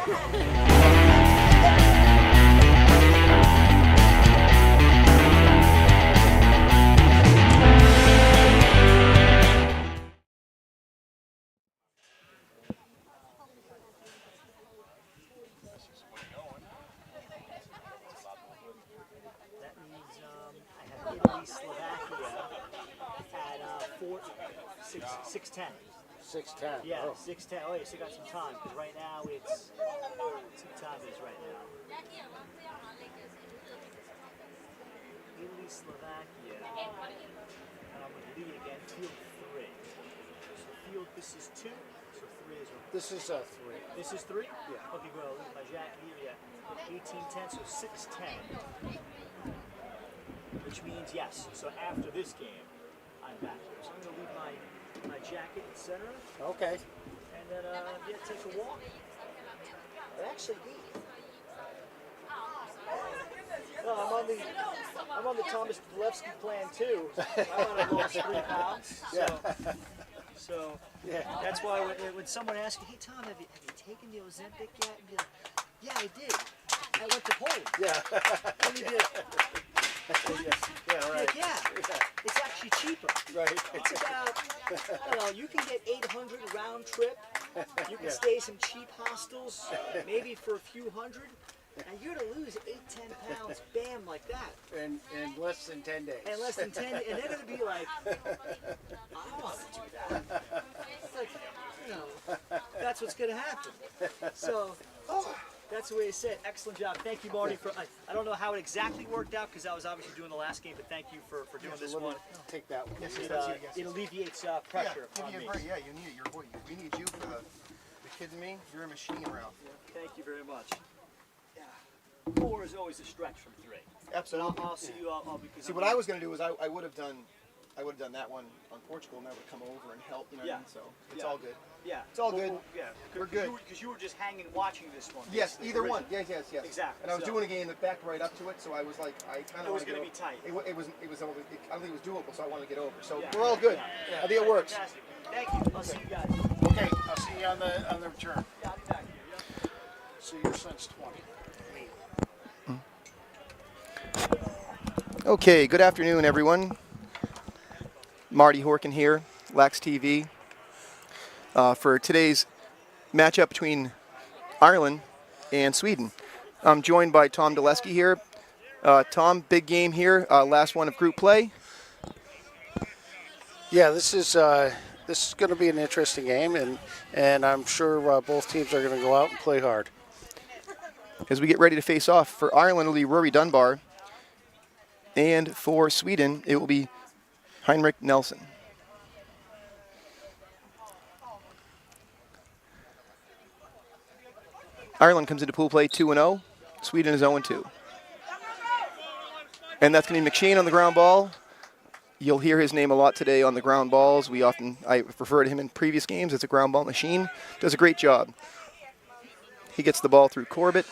Italy, Slovakia at 6:10. 6:10. Yeah, Oh. 6:10. Oh, you still got some time because right now it's what time is right now? Italy, Slovakia. With Lee again, field 3. So field, this is 2. So 3 is. This is 3. This is 3. Yeah. Okay, well, my jacket here, yeah. 18:10, so 6:10. Which means yes. So after this game, I'm back here. So I'm going to leave my jacket, etc. Okay. And then yeah, take a walk. Or actually eat. No, I'm on the Thomas Gillespie plan too. I want to lose 3 pounds. So Yeah. that's why when someone asks you, hey Tom, have you taken the Ozempic yet? And be like, yeah, I did. I went to Poland. Yeah. And you did. Yeah, right. Like, yeah, it's actually cheaper. Right. It's about, I don't know, you can get 800 round trip. You can stay some cheap hostels, maybe for a few hundred. And you're going to lose 8-10 pounds, bam, like that. In less than 10 days. And less than 10, and they're going to be like, I want to do that. It's like, you know, that's what's going to happen. So, that's the way it's said. Excellent job. Thank you, Marty. For I don't know how it exactly worked out because I was obviously doing the last game, but thank you for doing this one. Take that one. It alleviates pressure on me. Yeah, you need it. We need you for the kids and me. You're a machine, Ralph. Thank you very much. 4 is always a stretch from 3. Absolutely. I'll see you all because. See, what I was going to do is I would have done that one on Portugal, and I would come over and help. You know what I mean? So it's all good. Yeah. It's all good. Yeah. We're good. Because you were just hanging, watching this one. Yes, either one. Yes. Exactly. And I was doing a game that backed right up to it, so I was like, I kind of. It was going to be tight. It was. I don't think it was doable, so I wanted to get over. So Yeah. we're all good. Yeah. I think it works. Fantastic. Thank you. I'll see you guys. Okay, I'll see you on the return. Yeah, I'll be back here. Yeah. See your since 20. Okay, good afternoon, everyone. Marty Horkin here, Lax TV, for today's matchup between Ireland and Sweden. I'm joined by Tom Gillespie here. Tom, big game here, last one of group play. Yeah, this is going to be an interesting game, and I'm sure both teams are going to go out and play hard. As we get ready to face off, for Ireland, it will be Rory Dunbar. And for Sweden, it will be Heinrich Nelson. Ireland comes into pool play 2-0. Sweden is 0-2. And that's going to be McShane on the ground ball. You'll hear his name a lot today on the ground balls. I refer to him in previous games as a ground ball machine. Does a great job. He gets the ball through Corbett.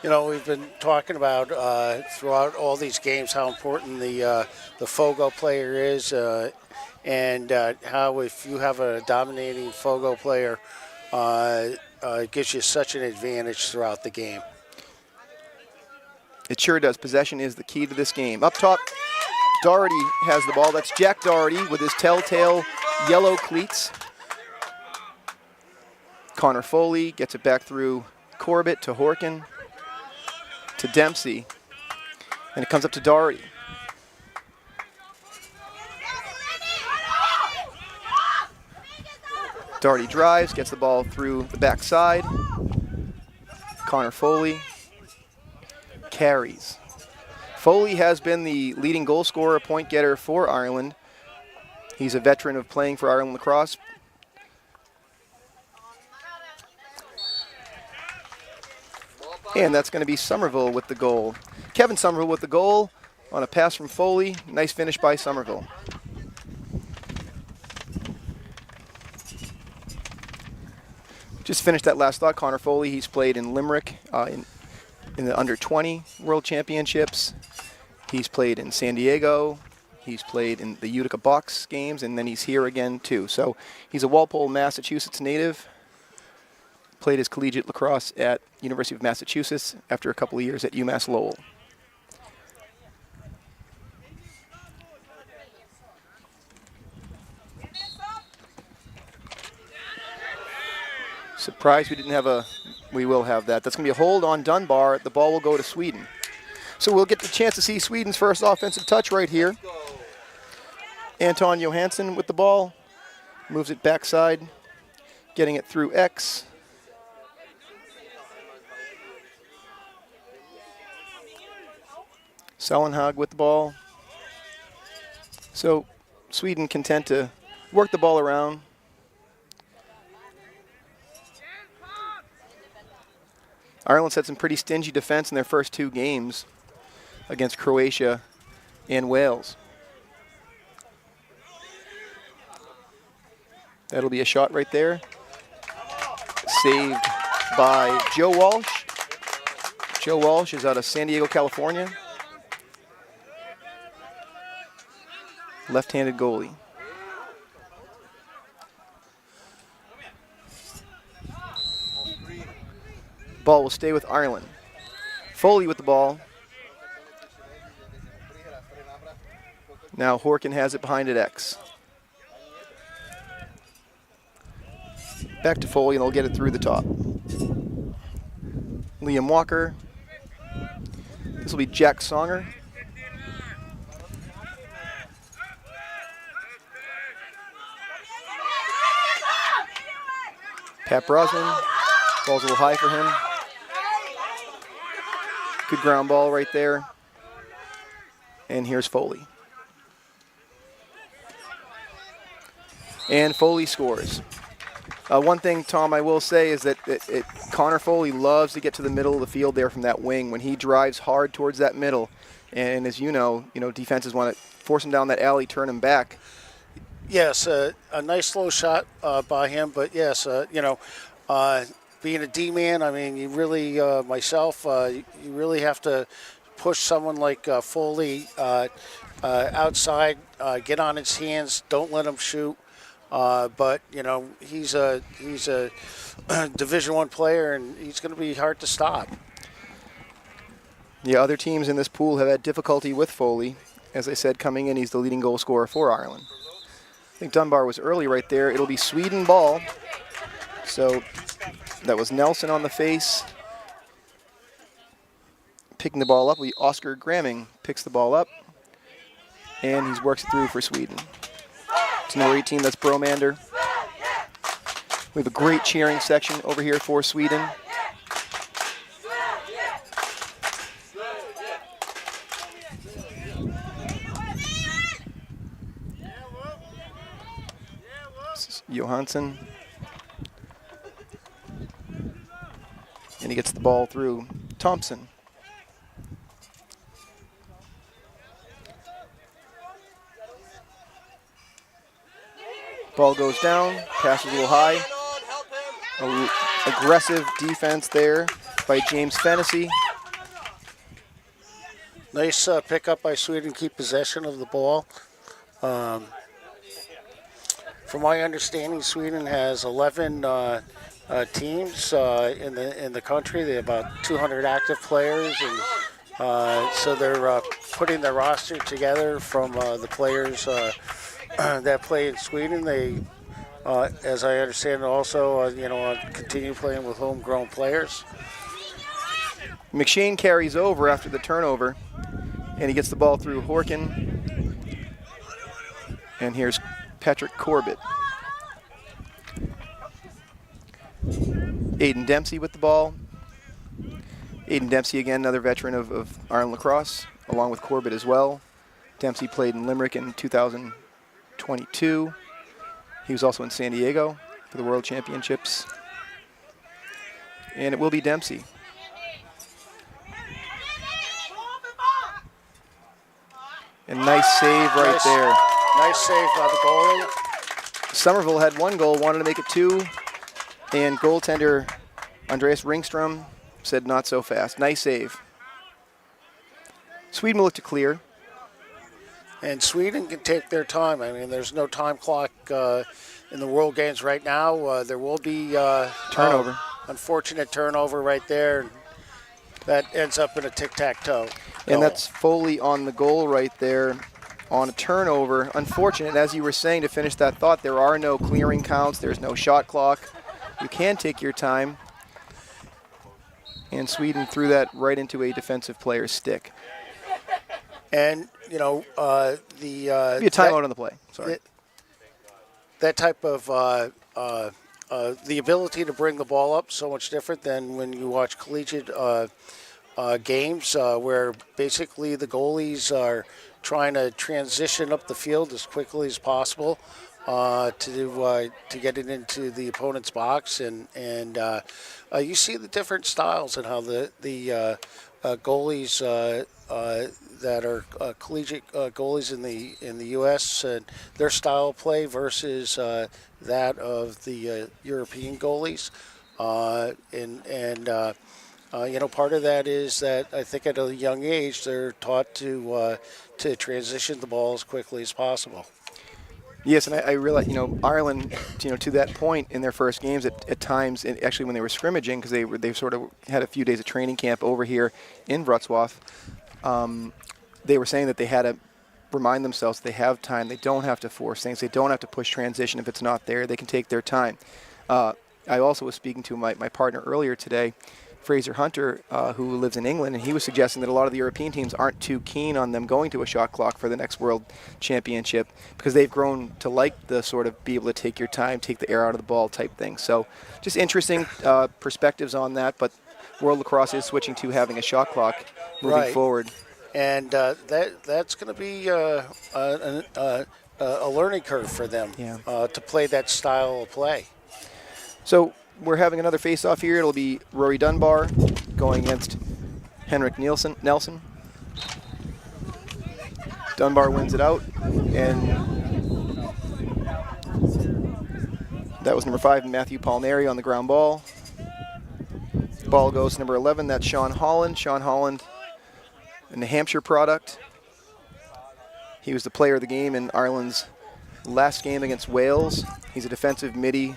You know, we've been talking about throughout all these games how important the Fogo player is, and how if you have a dominating Fogo player, it gives you such an advantage throughout the game. It sure does. Possession is the key to this game. Up top, Doherty has the ball. That's Jack Doherty with his telltale yellow cleats. Connor Foley gets it back through Corbett to Horkin to Dempsey, and it comes up to Doherty. Doherty drives, gets the ball through the backside. Connor Foley carries. Foley has been the leading goal scorer, point getter for Ireland. He's a veteran of playing for Ireland Lacrosse. And that's going to be Somerville with the goal. Kevin Somerville with the goal on a pass from Foley. Nice finish by Somerville. Just finished that last thought. Connor Foley, he's played in Limerick in the under-20 World Championships. He's played in San Diego. He's played in the Utica Box games, and then he's here again too. So he's a Walpole, Massachusetts native. Played his collegiate lacrosse at University of Massachusetts after a couple of years at UMass Lowell. Surprised we didn't have a, we will have that. That's going to be a hold on Dunbar. The ball will go to Sweden. So we'll get the chance to see Sweden's first offensive touch right here. Anton Johansson with the ball. Moves it backside, getting it through X. Sellenhag with the ball. So Sweden content to work the ball around. Ireland's had some pretty stingy defense in their first 2 games against Croatia and Wales. That'll be a shot right there. Saved by Joe Walsh. Joe Walsh is out of San Diego, California. Left-handed goalie. Ball will stay with Ireland. Foley with the ball. Now Horkin has it behind at X. Back to Foley, and they'll get it through the top. Liam Walker. This will be Jack Songer. Pat Brosnan. Ball's a little high for him. Good ground ball right there. And here's Foley. And Foley scores. One thing, Tom, I will say is that Connor Foley loves to get to the middle of the field there from that wing when he drives hard towards that middle. And as you know, defenses want to force him down that alley, turn him back. Yes, a nice low shot by him, but yes, being a D-man, I mean, you really, myself, you really have to push someone like Foley outside, get on his hands, don't let him shoot. But he's a Division I player, and he's going to be hard to stop. Yeah, other teams in this pool have had difficulty with Foley. As I said, coming in, he's the leading goal scorer for Ireland. I think Dunbar was early right there. It'll be Sweden ball. So that was Nelson on the face. Picking the ball up will be Oscar Gramming. Picks the ball up, and he works it through for Sweden. It's number 18, that's Bromander. We have a great cheering section over here for Sweden. This is Johansson. And he gets the ball through Thompson. Ball goes down, passes a little high. Aggressive defense there by James Fennessy. Nice pickup by Sweden, keep possession of the ball. From my understanding, Sweden has 11 teams in the country. They have about 200 active players, and so they're putting their roster together from the players that play in Sweden. They, as I understand it, also continue playing with homegrown players. McShane carries over after the turnover, and he gets the ball through Horkin. And here's Patrick Corbett. Aiden Dempsey with the ball. Aiden Dempsey, again, another veteran of Ireland Lacrosse, along with Corbett as well. Dempsey played in Limerick in 2022. He was also in San Diego for the World Championships. And it will be Dempsey. And nice save right there. Nice save by the goalie. Somerville had 1 goal, wanted to make it 2. And goaltender Andreas Ringstrom said not so fast. Nice save. Sweden will look to clear. And Sweden can take their time. I mean, there's no time clock in the World Games right now. There will be Turnover. unfortunate turnover right there. That ends up in a tic-tac-toe. And that's Foley on the goal right there on a turnover. Unfortunate, as you were saying, to finish that thought, there are no clearing counts. There's no shot clock. You can take your time. And Sweden threw that right into a defensive player's stick. And, you know, Be a timeout on the play. Sorry. That type of the ability to bring the ball up so much different than when you watch collegiate games where basically the goalies are trying to transition up the field as quickly as possible to get it into the opponent's box, and you see the different styles and how the goalies that are collegiate goalies in the U.S. and their style of play versus that of the European goalies, you know, part of that is that I think at a young age they're taught to transition the ball as quickly as possible. Yes, and I realize, you know, Ireland, you know, to that point in their first games at times, and actually when they were scrimmaging, because they sort of had a few days of training camp over here in Wrocław, they were saying that they had to remind themselves they have time. They don't have to force things. They don't have to push transition if it's not there. They can take their time. I also was speaking to my partner earlier today, Fraser Hunter, who lives in England, and he was suggesting that a lot of the European teams aren't too keen on them going to a shot clock for the next World Championship because they've grown to like the sort of be able to take your time, take the air out of the ball type thing. So just interesting perspectives on that, but World Lacrosse is switching to having a shot clock moving forward. And that's going to be a learning curve for them to play that style of play. So we're having another face-off here. It'll be Rory Dunbar going against Henrik Nelson. Dunbar wins it out, and that was number 5, Matthew Palmieri on the ground ball. Ball goes to number 11, that's Sean Holland. Sean Holland, a New Hampshire product. He was the player of the game in Ireland's last game against Wales. He's a defensive midi,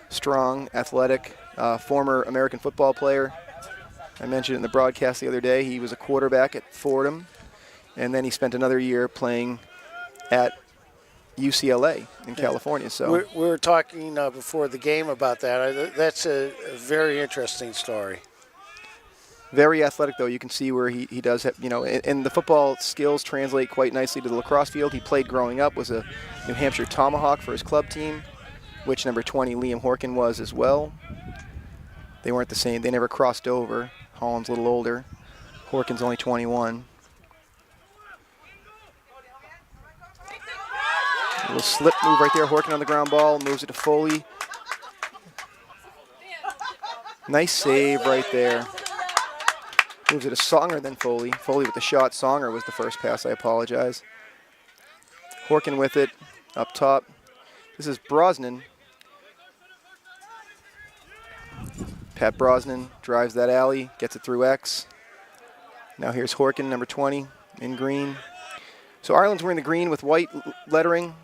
strong, athletic, former American football player. I mentioned it in the broadcast the other day. He was a quarterback at Fordham, and then he spent another year playing at UCLA in California. So we were talking before the game about that. That's a very interesting story. Very athletic, though. You can see where he does have, you know, and the football skills translate quite nicely to the lacrosse field. He played growing up, was a New Hampshire Tomahawk for his club team, which number 20, Liam Horkin, was as well. They weren't the same. They never crossed over. Holland's a little older. Horkin's only 21. A little slip move right there. Horkin on the ground ball, moves it to Foley. Nice save right there. Moves it to Songer, then Foley. Foley with the shot. Songer was the first pass. I apologize. Horkin with it up top. This is Brosnan. Pat Brosnan drives that alley, gets it through X. Now here's Horkin, number 20, in green. So Ireland's wearing the green with white lettering.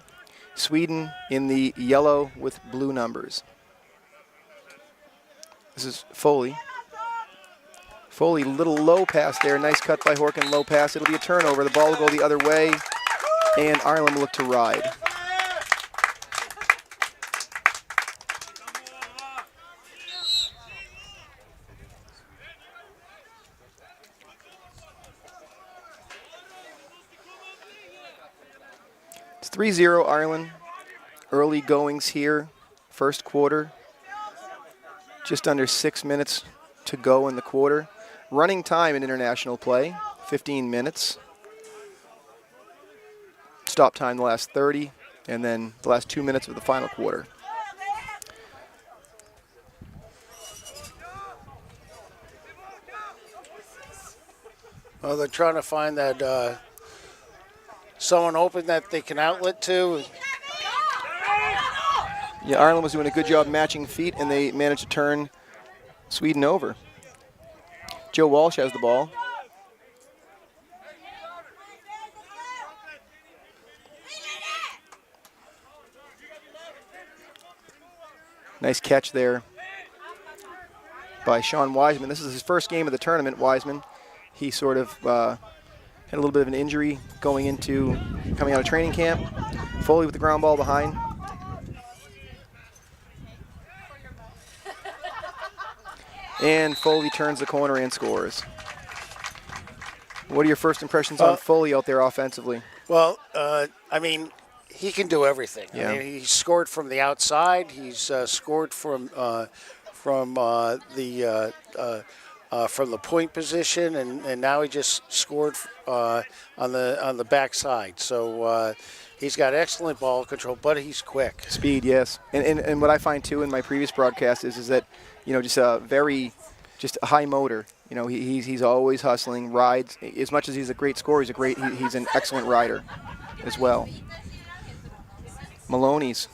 Sweden in the yellow with blue numbers. This is Foley. Foley, little low pass there. Nice cut by Horkin, low pass. It'll be a turnover. The ball will go the other way, and Ireland will look to ride. It's 3-0 Ireland. Early goings here, first quarter. Just under 6 minutes to go in the quarter. Running time in international play, 15 minutes. Stop time the last 30, and then the last 2 minutes of the final quarter. Well, they're trying to find that someone open that they can outlet to. Yeah, Ireland was doing a good job matching feet, and they managed to turn Sweden over. Joe Walsh has the ball. Nice catch there by Sean Wiseman. This is his first game of the tournament, Wiseman. He sort of had a little bit of an injury coming out of training camp. Foley with the ground ball behind. And Foley turns the corner and scores. What are your first impressions on Foley out there offensively? Well, I mean, he can do everything. Yeah. I mean, he scored from the outside. He's scored from the point position, and now he just scored on the backside. So he's got excellent ball control, but he's quick. Speed, yes. And what I find too in my previous broadcast is that, just a high motor. He's always hustling, rides. As much as he's a great scorer, he's an excellent rider as well. Maloney's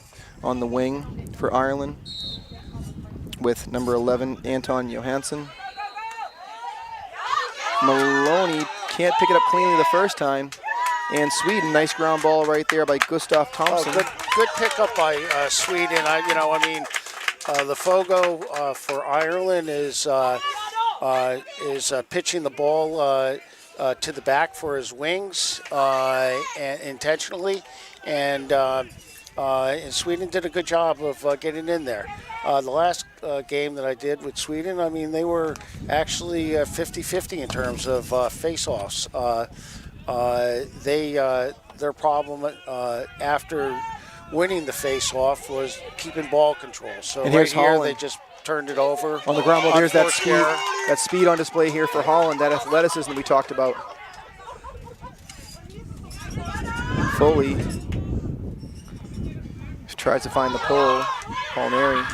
on the wing for Ireland with number 11, Anton Johansson. Maloney can't pick it up cleanly the first time. And Sweden, nice ground ball right there by Gustav Thompson. Good pickup by Sweden. The Fogo for Ireland is pitching the ball to the back for his wings intentionally, and Sweden did a good job of getting in there. The last game that I did with Sweden, I mean, they were actually 50-50 in terms of face-offs. Their problem after winning the face-off was keeping ball control. So and right here's here, Holland. they just turned it over. On the ground ball, there's that speed, error. that speed on display here for Holland, that athleticism we talked about. Foley tries to find the pole. Palmieri.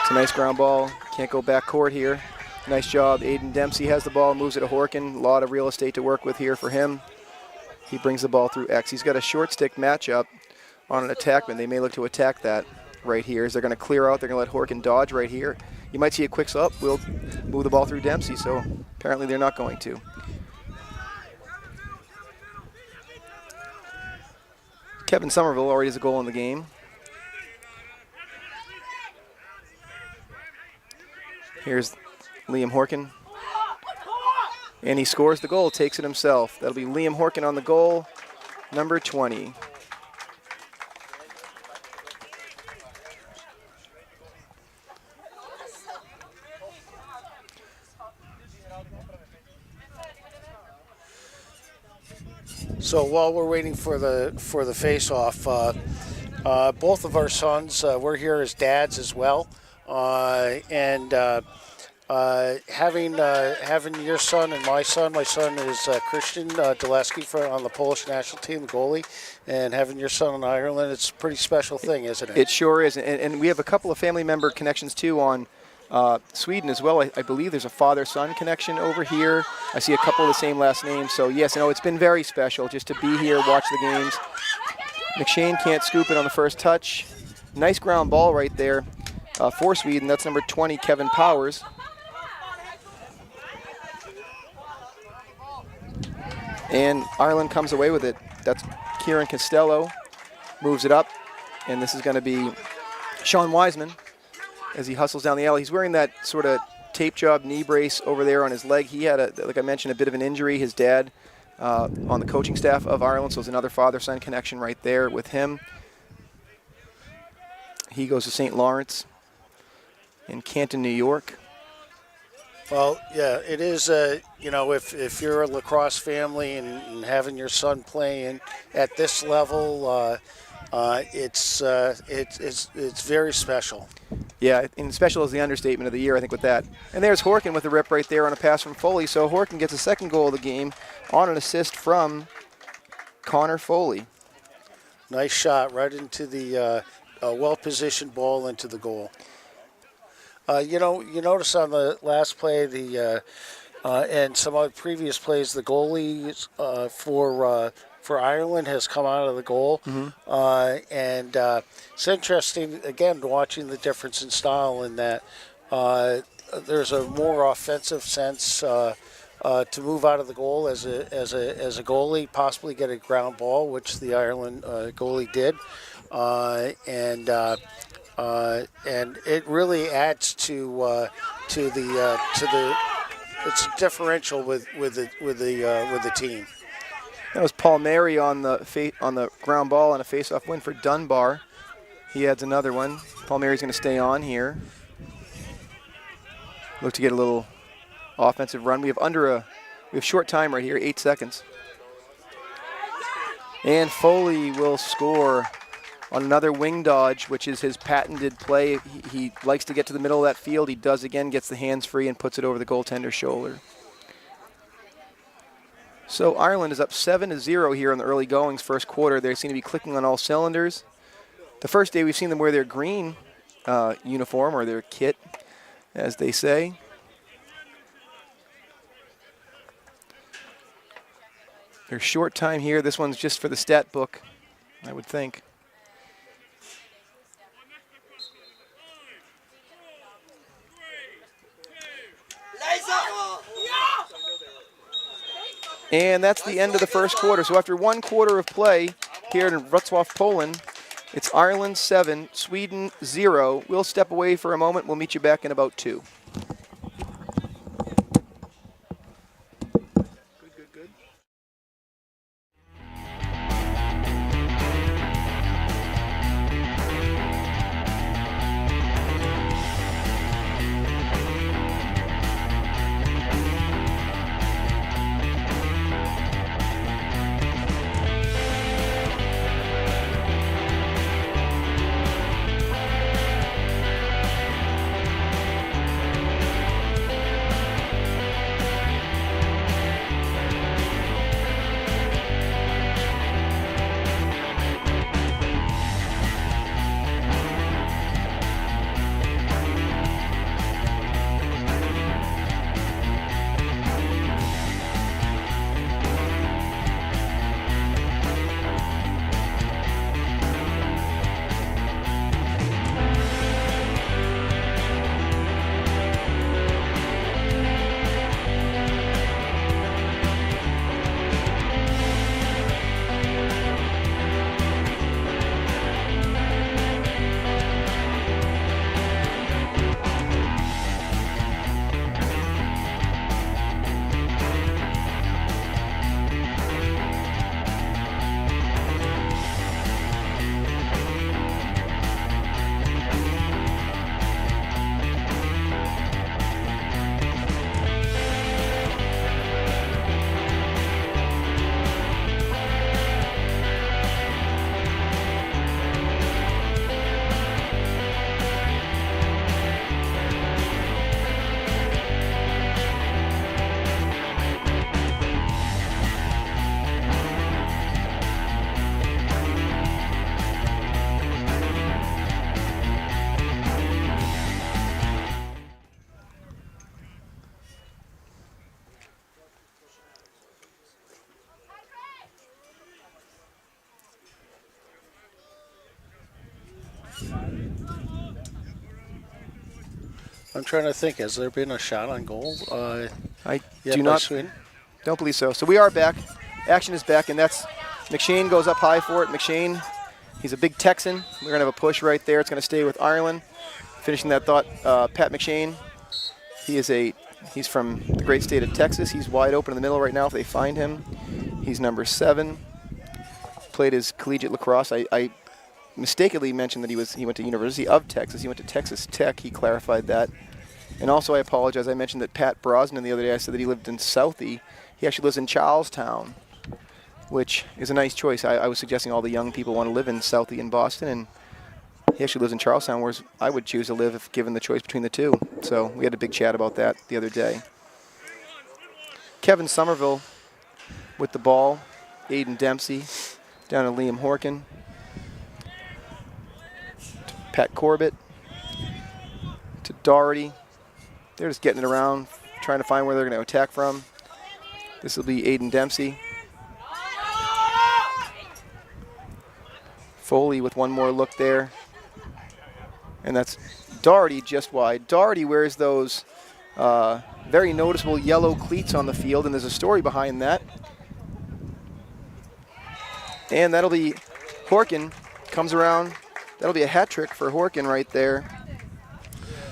It's a nice ground ball. Can't go back court here. Nice job. Aiden Dempsey has the ball, moves it to Horkin. A lot of real estate to work with here for him. He brings the ball through X. He's got a short stick matchup on an attackman. They may look to attack that right here as they're going to clear out. They're going to let Horkin dodge right here. You might see a quick up. We'll move the ball through Dempsey, so apparently they're not going to. Kevin Somerville already has a goal in the game. Here's Liam Horkin. And he scores the goal, takes it himself. That'll be Liam Horkin on the goal, number 20. So while we're waiting for the face-off, both of our sons, we're here as dads as well, and having your son and my son is Christian Daleski on the Polish national team, the goalie, and having your son in Ireland, it's a pretty special thing, isn't it? It sure is, and we have a couple of family member connections too on Sweden as well. I believe there's a father-son connection over here. I see a couple of the same last names. So yes, it's been very special just to be here, watch the games. McShane can't scoop it on the first touch. Nice ground ball right there for Sweden. That's number 20, Kevin Powers. And Ireland comes away with it. That's Kieran Costello. Moves it up. And this is going to be Sean Wiseman as he hustles down the alley. He's wearing that sort of tape job knee brace over there on his leg. He had, like I mentioned, a bit of an injury. His dad on the coaching staff of Ireland, so there's another father-son connection right there with him. He goes to St. Lawrence in Canton, New York. Well, yeah, it is. If you're a lacrosse family and having your son playing at this level, it's very special. Yeah, and special is the understatement of the year, I think, with that. And there's Horkin with the rip right there on a pass from Foley. So Horkin gets a second goal of the game on an assist from Connor Foley. Nice shot right into the well-positioned ball into the goal. You notice on the last play, and some other previous plays, the goalie for Ireland has come out of the goal, and it's interesting again watching the difference in style in that there's a more offensive sense to move out of the goal as a goalie, possibly get a ground ball, which the Ireland goalie did, and and it really adds to the it's differential with the team. That was Paul Mary on the ground ball on a face-off win for Dunbar. He adds another one. Paul Mary's going to stay on here. Look to get a little offensive run. We have short time right here, 8 seconds. And Foley will score on another wing dodge, which is his patented play. He likes to get to the middle of that field. He does again, gets the hands free and puts it over the goaltender's shoulder. So Ireland is up 7-0 here in the early goings, first quarter. They seem to be clicking on all cylinders. The first day we've seen them wear their green uniform, or their kit, as they say. There's short time here. This one's just for the stat book, I would think. And that's the end of the first quarter. So after 1 quarter of play here in Wrocław, Poland, it's Ireland 7, Sweden 0. We'll step away for a moment. We'll meet you back in about 2. I'm trying to think, has there been a shot on goal? I do not. Don't believe so. So we are back. Action is back, and that's McShane goes up high for it. McShane, he's a big Texan. We're going to have a push right there. It's going to stay with Ireland. Finishing that thought, Pat McShane. He's from the great state of Texas. He's wide open in the middle right now if they find him. He's number 7. Played his collegiate lacrosse. I mistakenly mentioned that he went to University of Texas. He went to Texas Tech. He clarified that. And also, I apologize. I mentioned that Pat Brosnan the other day, I said that he lived in Southie. He actually lives in Charlestown, which is a nice choice. I was suggesting all the young people want to live in Southie in Boston, and he actually lives in Charlestown, whereas I would choose to live if given the choice between the two. So we had a big chat about that the other day. Kevin Somerville with the ball. Aiden Dempsey down to Liam Horkin. To Pat Corbett. To Doherty. They're just getting it around, trying to find where they're going to attack from. This will be Aiden Dempsey. Foley with one more look there. And that's Doherty just wide. Doherty wears those very noticeable yellow cleats on the field, and there's a story behind that. And that'll be Horkin, comes around, That'll be a hat trick for Horkin right there.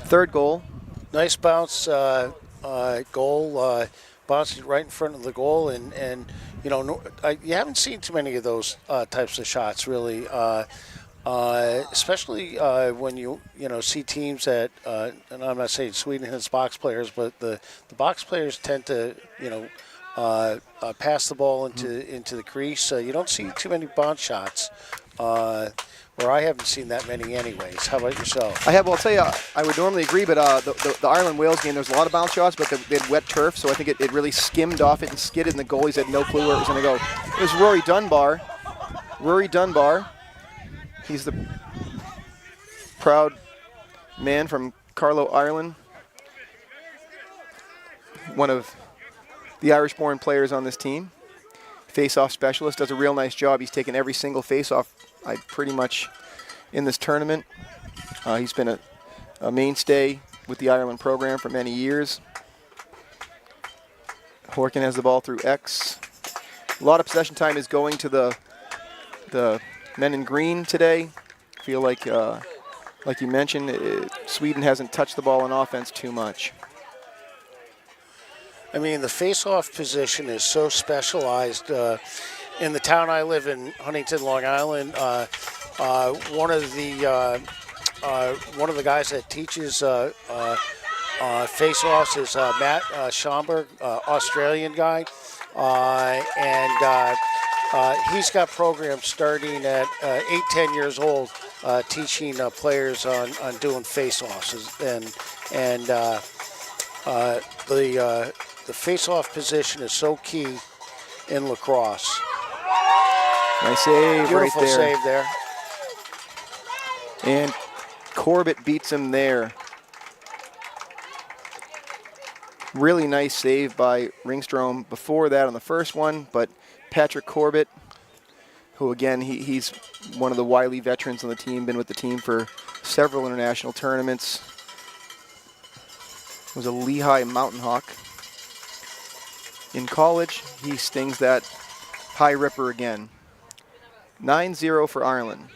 Third goal. Nice bounce goal. Bounced it right in front of the goal, and you know, you haven't seen too many of those types of shots really. Especially when you see teams that, and I'm not saying Sweden has box players, but the box players tend to pass the ball into the crease. You don't see too many bounce shots, or I haven't seen that many anyways. How about yourself? I have. Well, I'll tell you, I would normally agree, but the Ireland-Wales game, there's a lot of bounce shots, but they had wet turf, so I think it really skimmed off it and skidded, and the goalies had no clue where it was going to go. It was Rory Dunbar. Rory Dunbar. He's the proud man from Carlow, Ireland. One of the Irish-born players on this team. Face-off specialist, does a real nice job. He's taken every single face-off pretty much in this tournament. He's been a mainstay with the Ireland program for many years. Horkin has the ball through X. A lot of possession time is going to the men in green today. Feel like you mentioned, Sweden hasn't touched the ball on offense too much. I mean, the face-off position is so specialized. In the town I live in, Huntington, Long Island, one of the guys that teaches face-offs is Matt Schomburg, Australian guy, and he's got programs starting at 8-10 years old, teaching players on doing face-offs, and the face-off position is so key in lacrosse. Nice save. Beautiful right there. Save there. And Corbett beats him there. Really nice save by Ringstrom before that on the first one, but Patrick Corbett, who again, he's one of the wily veterans on the team, been with the team for several international tournaments. Was a Lehigh Mountain Hawk. In college, he stings that high ripper again. 9-0 for Ireland.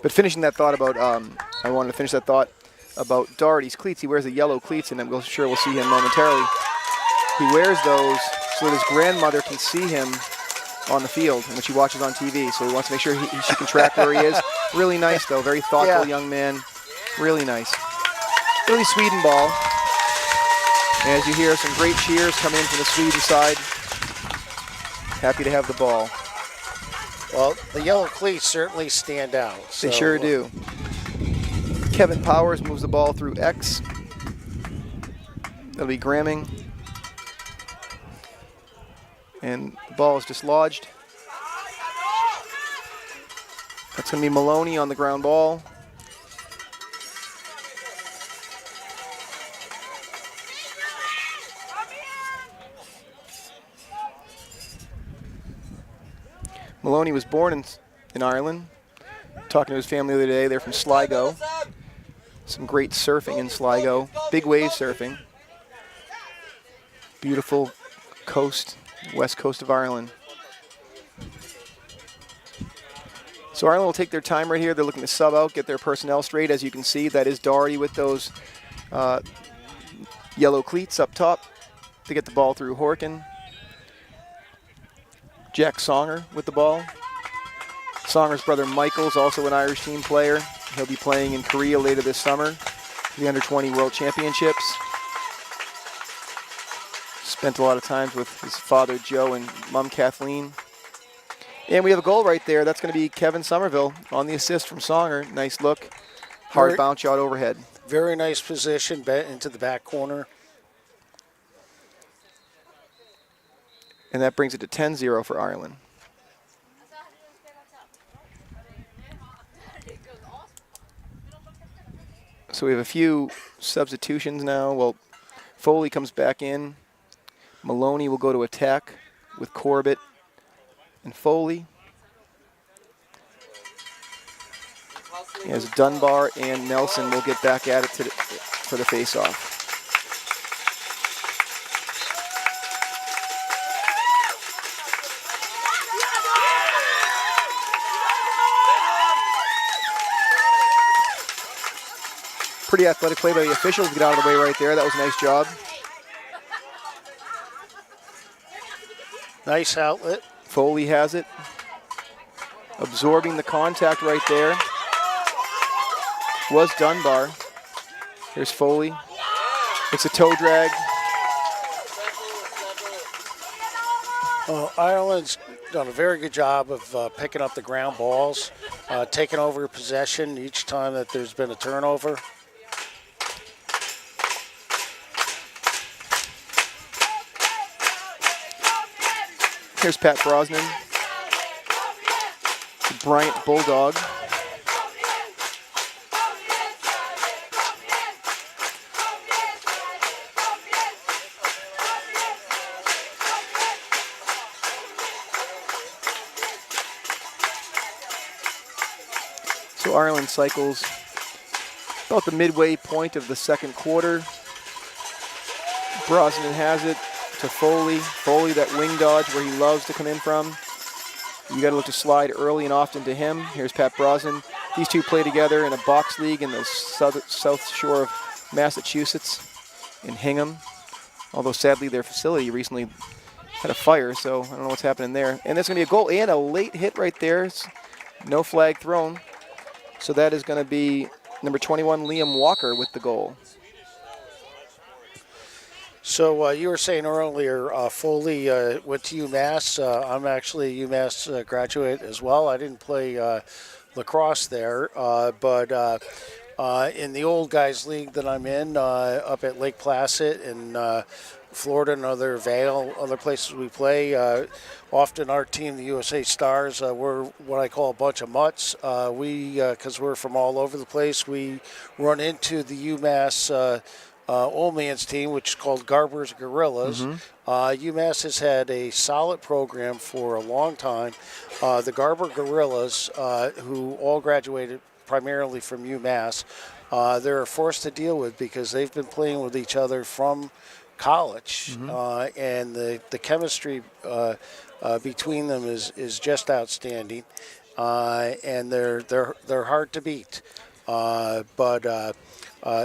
But finishing that thought about, I wanted to finish that thought about Doherty's cleats. He wears the yellow cleats, and I'm sure we'll see him momentarily. He wears those so that his grandmother can see him on the field, which he watches on TV. So he wants to make sure she can track where he is. Really nice, though. Very thoughtful young man. Really nice. Really Sweden ball. And as you hear, some great cheers come in from the Sweden side. Happy to have the ball. Well, the yellow cleats certainly stand out. They sure do. Kevin Powers moves the ball through X. That'll be Gramming. And the ball is dislodged. That's going to be Maloney on the ground ball. Maloney was born in Ireland. Talking to his family the other day, they're from Sligo. Some great surfing in Sligo. Big wave surfing. Beautiful coast, west coast of Ireland. So Ireland will take their time right here. They're looking to sub out, get their personnel straight. As you can see, that is Doherty with those yellow cleats up top to get the ball through Horkin. Jack Songer with the ball. Songer's brother Michael's also an Irish team player. He'll be playing in Korea later this summer, the Under-20 World Championships. Spent a lot of time with his father Joe and mom Kathleen. And we have a goal right there. That's going to be Kevin Somerville on the assist from Songer. Nice look. Hard bounce shot overhead. Very nice position, bet into the back corner. And that brings it to 10-0 for Ireland. So we have a few substitutions now. Well, Foley comes back in. Maloney will go to attack with Corbett and Foley. As Dunbar and Nelson will get back at it for the face-off. pretty athletic play by the officials to get out of the way right there. That was a nice job. Nice outlet. Foley has it. Absorbing the contact right there. Was Dunbar. Here's Foley. It's a toe drag. Well, Ireland's done a very good job of picking up the ground balls, taking over possession each time that there's been a turnover. Here's Pat Brosnan. The Bryant Bulldog. So Ireland cycles about the midway point of the second quarter. Brosnan has it to Foley. Foley, that wing dodge where he loves to come in from. You got to look to slide early and often to him. Here's Pat Brosnan. These two play together in a box league in the south shore of Massachusetts in Hingham. Although sadly their facility recently had a fire, so I don't know what's happening there. And there's going to be a goal and a late hit right there. No flag thrown. So that is going to be number 21, Liam Walker, with the goal. So you were saying earlier, Foley went to UMass. I'm actually a UMass graduate as well. I didn't play lacrosse there, but in the old guys league that I'm in, up at Lake Placid in Florida and other Vail, other places we play, often our team, the USA Stars, we're what I call a bunch of mutts. Because we're from all over the place, we run into the UMass old man's team, which is called Garber's Gorillas. UMass has had a solid program for a long time. The Garber Gorillas, who all graduated primarily from UMass, they're a force to deal with because they've been playing with each other from college, and the chemistry between them is just outstanding, and they're hard to beat.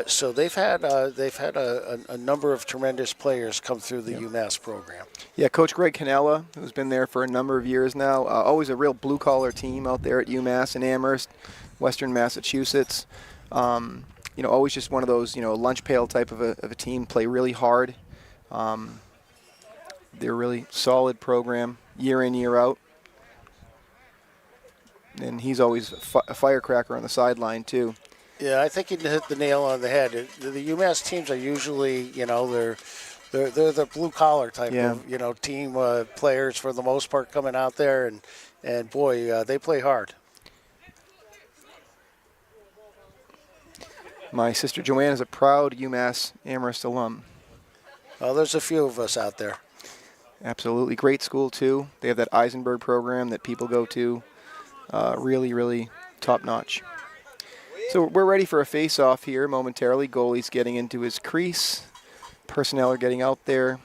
So they've had a number of tremendous players come through the UMass program. Yeah, Coach Greg Canella, who's been there for a number of years now, always a real blue-collar team out there at UMass in Amherst, Western Massachusetts. Always just one of those, lunch pail type of a team, play really hard. They're a really solid program, year in, year out. And he's always a firecracker on the sideline, too. Yeah, I think you hit the nail on the head. The UMass teams are usually, they're the blue collar type of, team players for the most part coming out there, and boy, they play hard. My sister Joanne is a proud UMass Amherst alum. Well, there's a few of us out there. Absolutely, great school too. They have that Eisenberg program that people go to. Really, really top notch. So we're ready for a face-off here momentarily. Goalie's getting into his crease. Personnel are getting out there.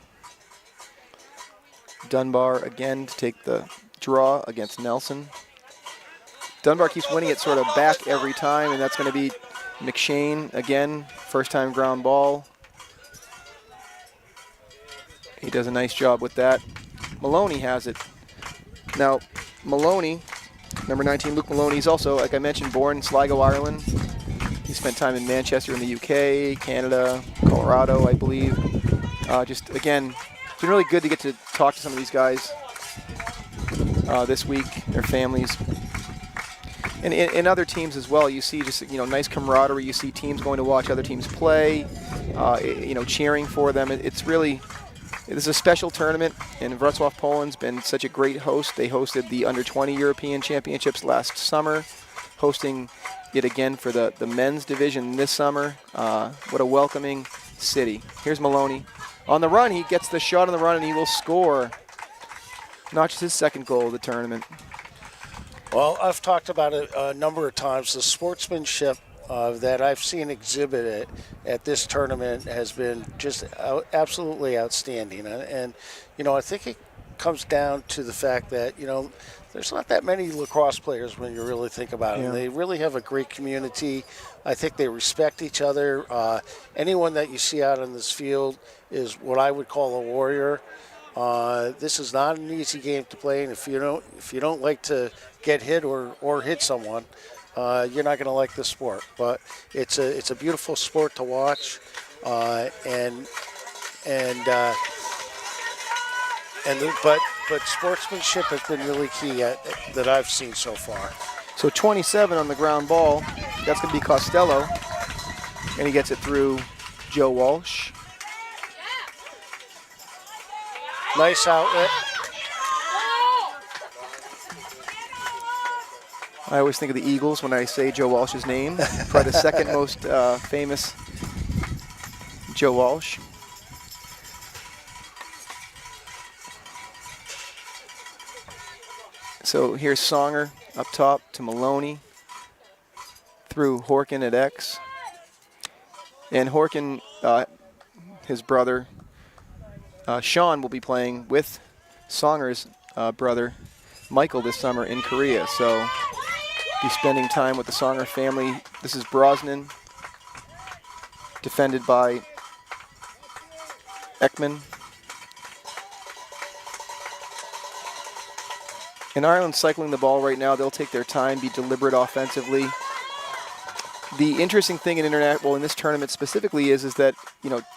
Dunbar again to take the draw against Nelson. Dunbar keeps winning it sort of back every time, and that's going to be McShane again. First-time ground ball. He does a nice job with that. Maloney has it. Now, Maloney, number 19, Luke Maloney, he's also, like I mentioned, born in Sligo, Ireland. He spent time in Manchester in the UK, Canada, Colorado, I believe. Just, again, it's been really good to get to talk to some of these guys this week, their families. And in other teams as well, you see just, nice camaraderie. You see teams going to watch other teams play, cheering for them. It's really... This is a special tournament, and Wrocław, Poland's been such a great host. They hosted the Under-20 European Championships last summer, hosting it again for the men's division this summer. What a welcoming city. Here's Maloney. On the run, he gets the shot on the run, and he will score. Notches his second goal of the tournament. Well, I've talked about it a number of times. The sportsmanship that I've seen exhibited at this tournament has been just absolutely outstanding. And I think comes down to the fact that, there's not that many lacrosse players when you really think about it. Yeah. They really have a great community. I think they respect each other. Anyone that you see out on this field is what I would call a warrior. This is not an easy game to play, and if you don't like to get hit or hit someone, you're not going to like this sport. But it's a beautiful sport to watch, but sportsmanship has been really key that I've seen so far. So 27 on the ground ball. That's going to be Costello. And he gets it through Joe Walsh. Nice outlet. I always think of the Eagles when I say Joe Walsh's name. Probably the second most famous Joe Walsh. So here's Songer up top to Maloney through Horkin at X. And Horkin, his brother, Sean, will be playing with Songer's brother, Michael, this summer in Korea. So be spending time with the Songer family. This is Brosnan, defended by Ekman. And Ireland's cycling the ball right now. They'll take their time, be deliberate offensively. The interesting thing in in this tournament specifically is that,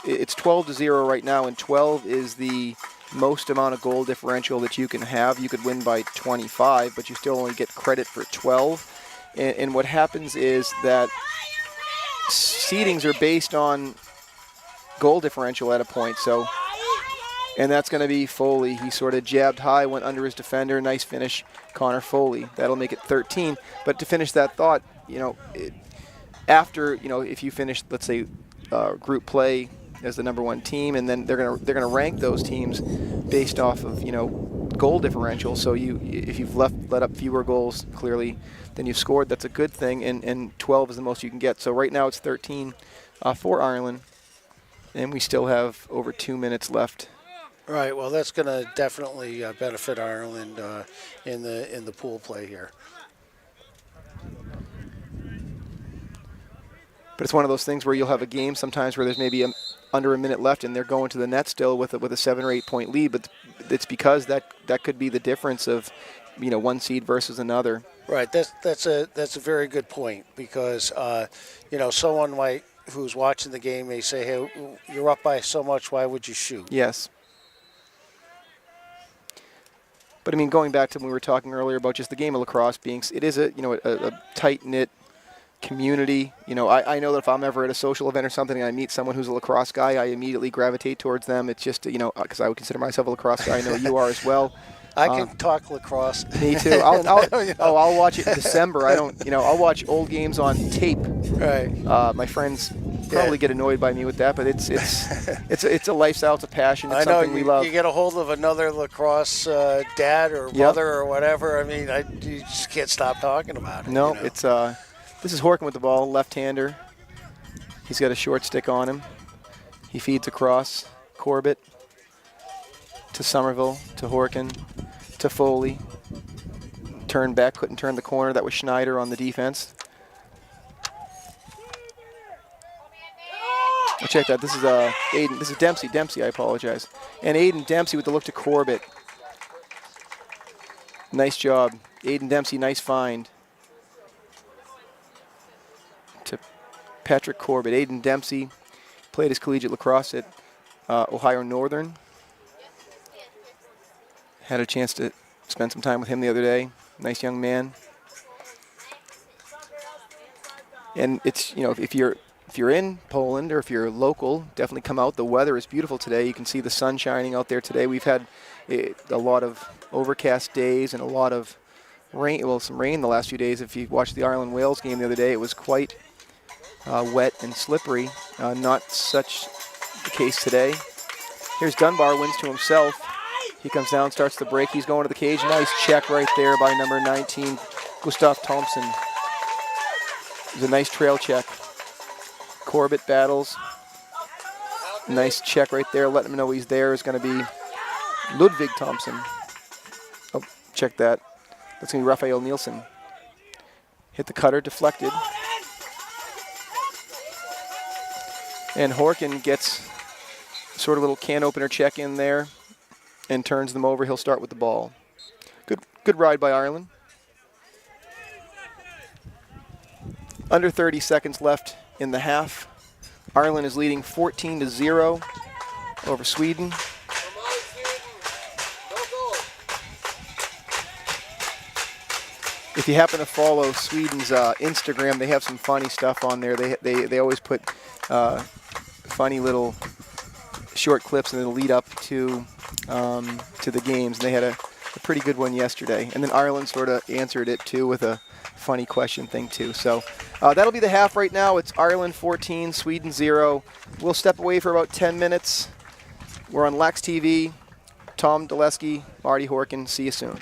it's 12-0 right now, and 12 is the most amount of goal differential that you can have. You could win by 25, but you still only get credit for 12. And what happens is that seedings are based on goal differential at a point. And that's going to be Foley. He sort of jabbed high, went under his defender. Nice finish, Connor Foley. That'll make it 13. But to finish that thought, after, if you finish, let's say, group play as the number one team, and then they're gonna rank those teams based off of goal differential. So if you've let up fewer goals clearly than you've scored, that's a good thing. And 12 is the most you can get. So right now it's 13 for Ireland, and we still have over 2 minutes left. Right. Well, that's going to definitely benefit Ireland in the pool play here. But it's one of those things where you'll have a game sometimes where there's maybe under a minute left and they're going to the net still with a 7 or 8 point lead. But it's because that could be the difference of one seed versus another. Right. That's a very good point, because someone who's watching the game may say, "Hey, you're up by so much. Why would you shoot?" Yes. But going back to when we were talking earlier about just the game of lacrosse it is a tight knit community. I know that if I'm ever at a social event or something and I meet someone who's a lacrosse guy, I immediately gravitate towards them. It's just, because I would consider myself a lacrosse guy. I know you are as well. I can talk lacrosse. Me too. I'll watch it in December. I'll watch old games on tape. Right. My friends probably get annoyed by me with that, but it's a lifestyle, it's a passion, it's something we love. You get a hold of another lacrosse dad or mother or whatever. You just can't stop talking about it. No, it's this is Horkin with the ball, left-hander. He's got a short stick on him. He feeds across. Corbett to Somerville, to Horkin, to Foley. Turn back, couldn't turn the corner. That was Schneider on the defense. Check that. This is Aiden. This is Dempsey. Dempsey, I apologize. And Aiden Dempsey with the look to Corbett. Nice job. Aiden Dempsey, nice find. To Patrick Corbett. Aiden Dempsey played his collegiate lacrosse at Ohio Northern. Had a chance to spend some time with him the other day. Nice young man. And it's, if you're in Poland or if you're local, definitely come out. The weather is beautiful today. You can see the sun shining out there today. We've had a lot of overcast days and a lot of rain, some rain the last few days. If you watched the Ireland-Wales game the other day, it was quite wet and slippery. Not such the case today. Here's Dunbar, wins to himself. He comes down, starts the break. He's going to the cage. Nice check right there by number 19, Gustav Thompson. It was a nice trail check. Corbett battles. Nice check right there, letting him know he's there. Is going to be Ludwig Thompson. Oh, check that. That's going to be Raphael Nielsen. Hit the cutter, deflected. And Horkin gets sort of a little can opener check in there and turns them over. He'll start with the ball. Good ride by Ireland. Under 30 seconds left in the half. Ireland is leading 14-0 over Sweden. If you happen to follow Sweden's Instagram, they have some funny stuff on there. They always put funny little short clips in the lead up to the games. And they had a pretty good one yesterday. And then Ireland sort of answered it too with a funny question thing too. So that'll be the half right now. It's Ireland 14, Sweden 0. We'll step away for about 10 minutes. We're on Lax TV. Tom Daleski, Marty Horkin. See you soon.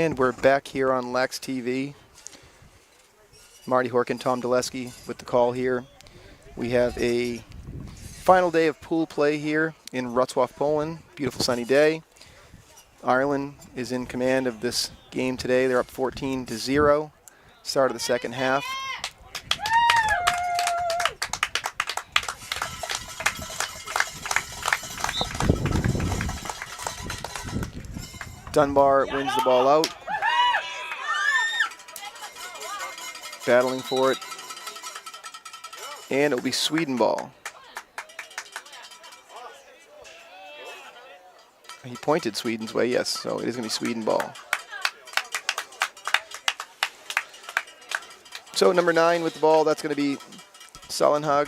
And we're back here on Lax TV. Marty Horkin, Tom Dulesky with the call here. We have a final day of pool play here in Wrocław, Poland. Beautiful sunny day. Ireland is in command of this game today. They're up 14-0. Start of the second half. Dunbar wins the ball out. Battling for it. And it'll be Sweden ball. He pointed Sweden's way, yes, so it is going to be Sweden ball. So number 9 with the ball, that's going to be Salenhag.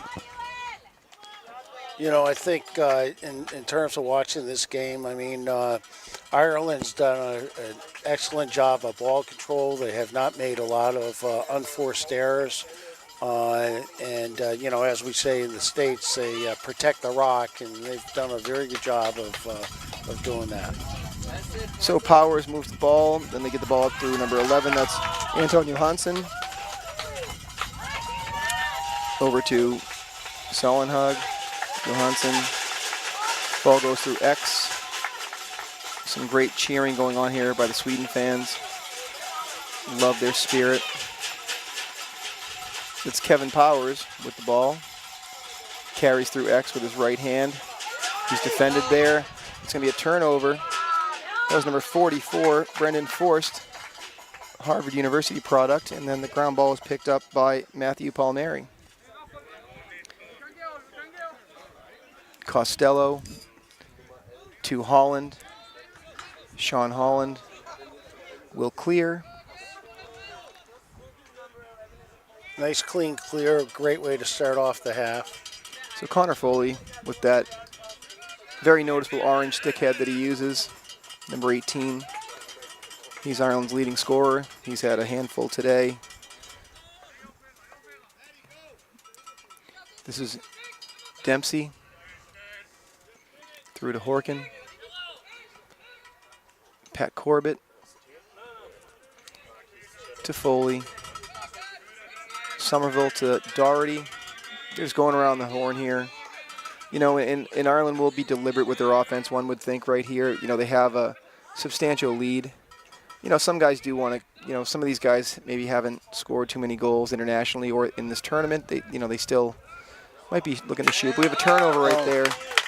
You know, I think in terms of watching this game, I mean, Ireland's done an excellent job of ball control. They have not made a lot of unforced errors. You know, as we say in the States, they protect the rock, and they've done a very good job of doing that. So Powers moves the ball, then they get the ball up through number 11. That's Anton Johansson. Over to Salenhag. Johansson. Ball goes through X. Some great cheering going on here by the Sweden fans. Love their spirit. It's Kevin Powers with the ball. Carries through X with his right hand. He's defended there. It's going to be a turnover. That was number 44, Brendan Forst, Harvard University product. And then the ground ball was picked up by Matthew Palmieri. Costello to Holland. Sean Holland will clear. Nice, clean clear. Great way to start off the half. So Connor Foley with that very noticeable orange stick head that he uses, number 18. He's Ireland's leading scorer. He's had a handful today. This is Dempsey. Through to Horkin. Pat Corbett. To Foley. Somerville to Doherty. They're just going around the horn here. You know, in Ireland will be deliberate with their offense, one would think right here. You know, they have a substantial lead. You know, some guys do want to, you know, some of these guys maybe haven't scored too many goals internationally or in this tournament. They, you know, they still might be looking to shoot. But we have a turnover right there.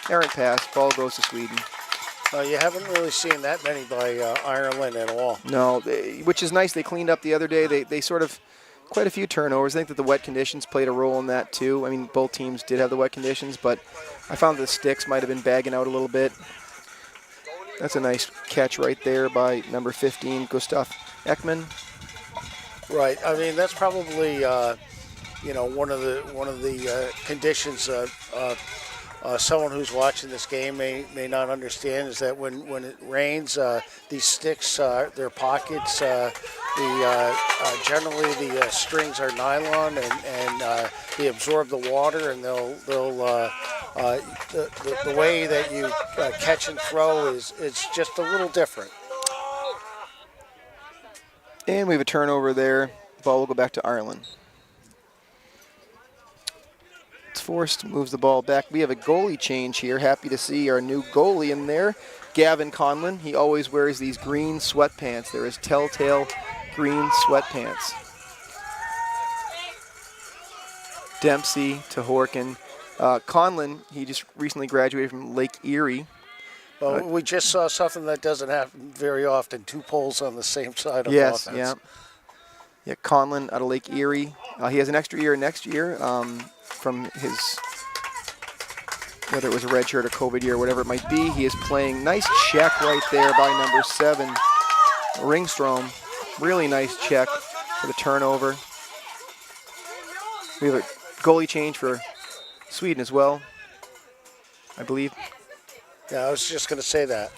Errant pass. Ball goes to Sweden. You haven't really seen that many by Ireland at all. No, which is nice. They cleaned up the other day. They sort of, quite a few turnovers. I think that the wet conditions played a role in that too. I mean, both teams did have the wet conditions, but I found the sticks might have been bagging out a little bit. That's a nice catch right there by number 15, Gustav Ekman. Right. I mean, that's probably you know, one of the conditions someone who's watching this game may not understand is that when it rains, these sticks, their pockets, generally the strings are nylon and they absorb the water, and they'll the way that you catch and throw is just a little different. And we have a turnover there. Ball will go back to Ireland. Forst moves the ball back. We have a goalie change here. Happy to see our new goalie in there, Gavin Conlon. He always wears these green sweatpants. There is telltale green sweatpants. Dempsey to Horkin. Conlon, he just recently graduated from Lake Erie. Well, we just saw something that doesn't happen very often, 2 poles on the same side of offense. Yes, yeah, Conlon out of Lake Erie. He has an extra year next year. From his, whether it was a red shirt or COVID year, whatever it might be, he is playing. Nice check right there by number 7, Ringstrom. Really nice check for the turnover. We have a goalie change for Sweden as well, I believe. Yeah, I was just going to say that.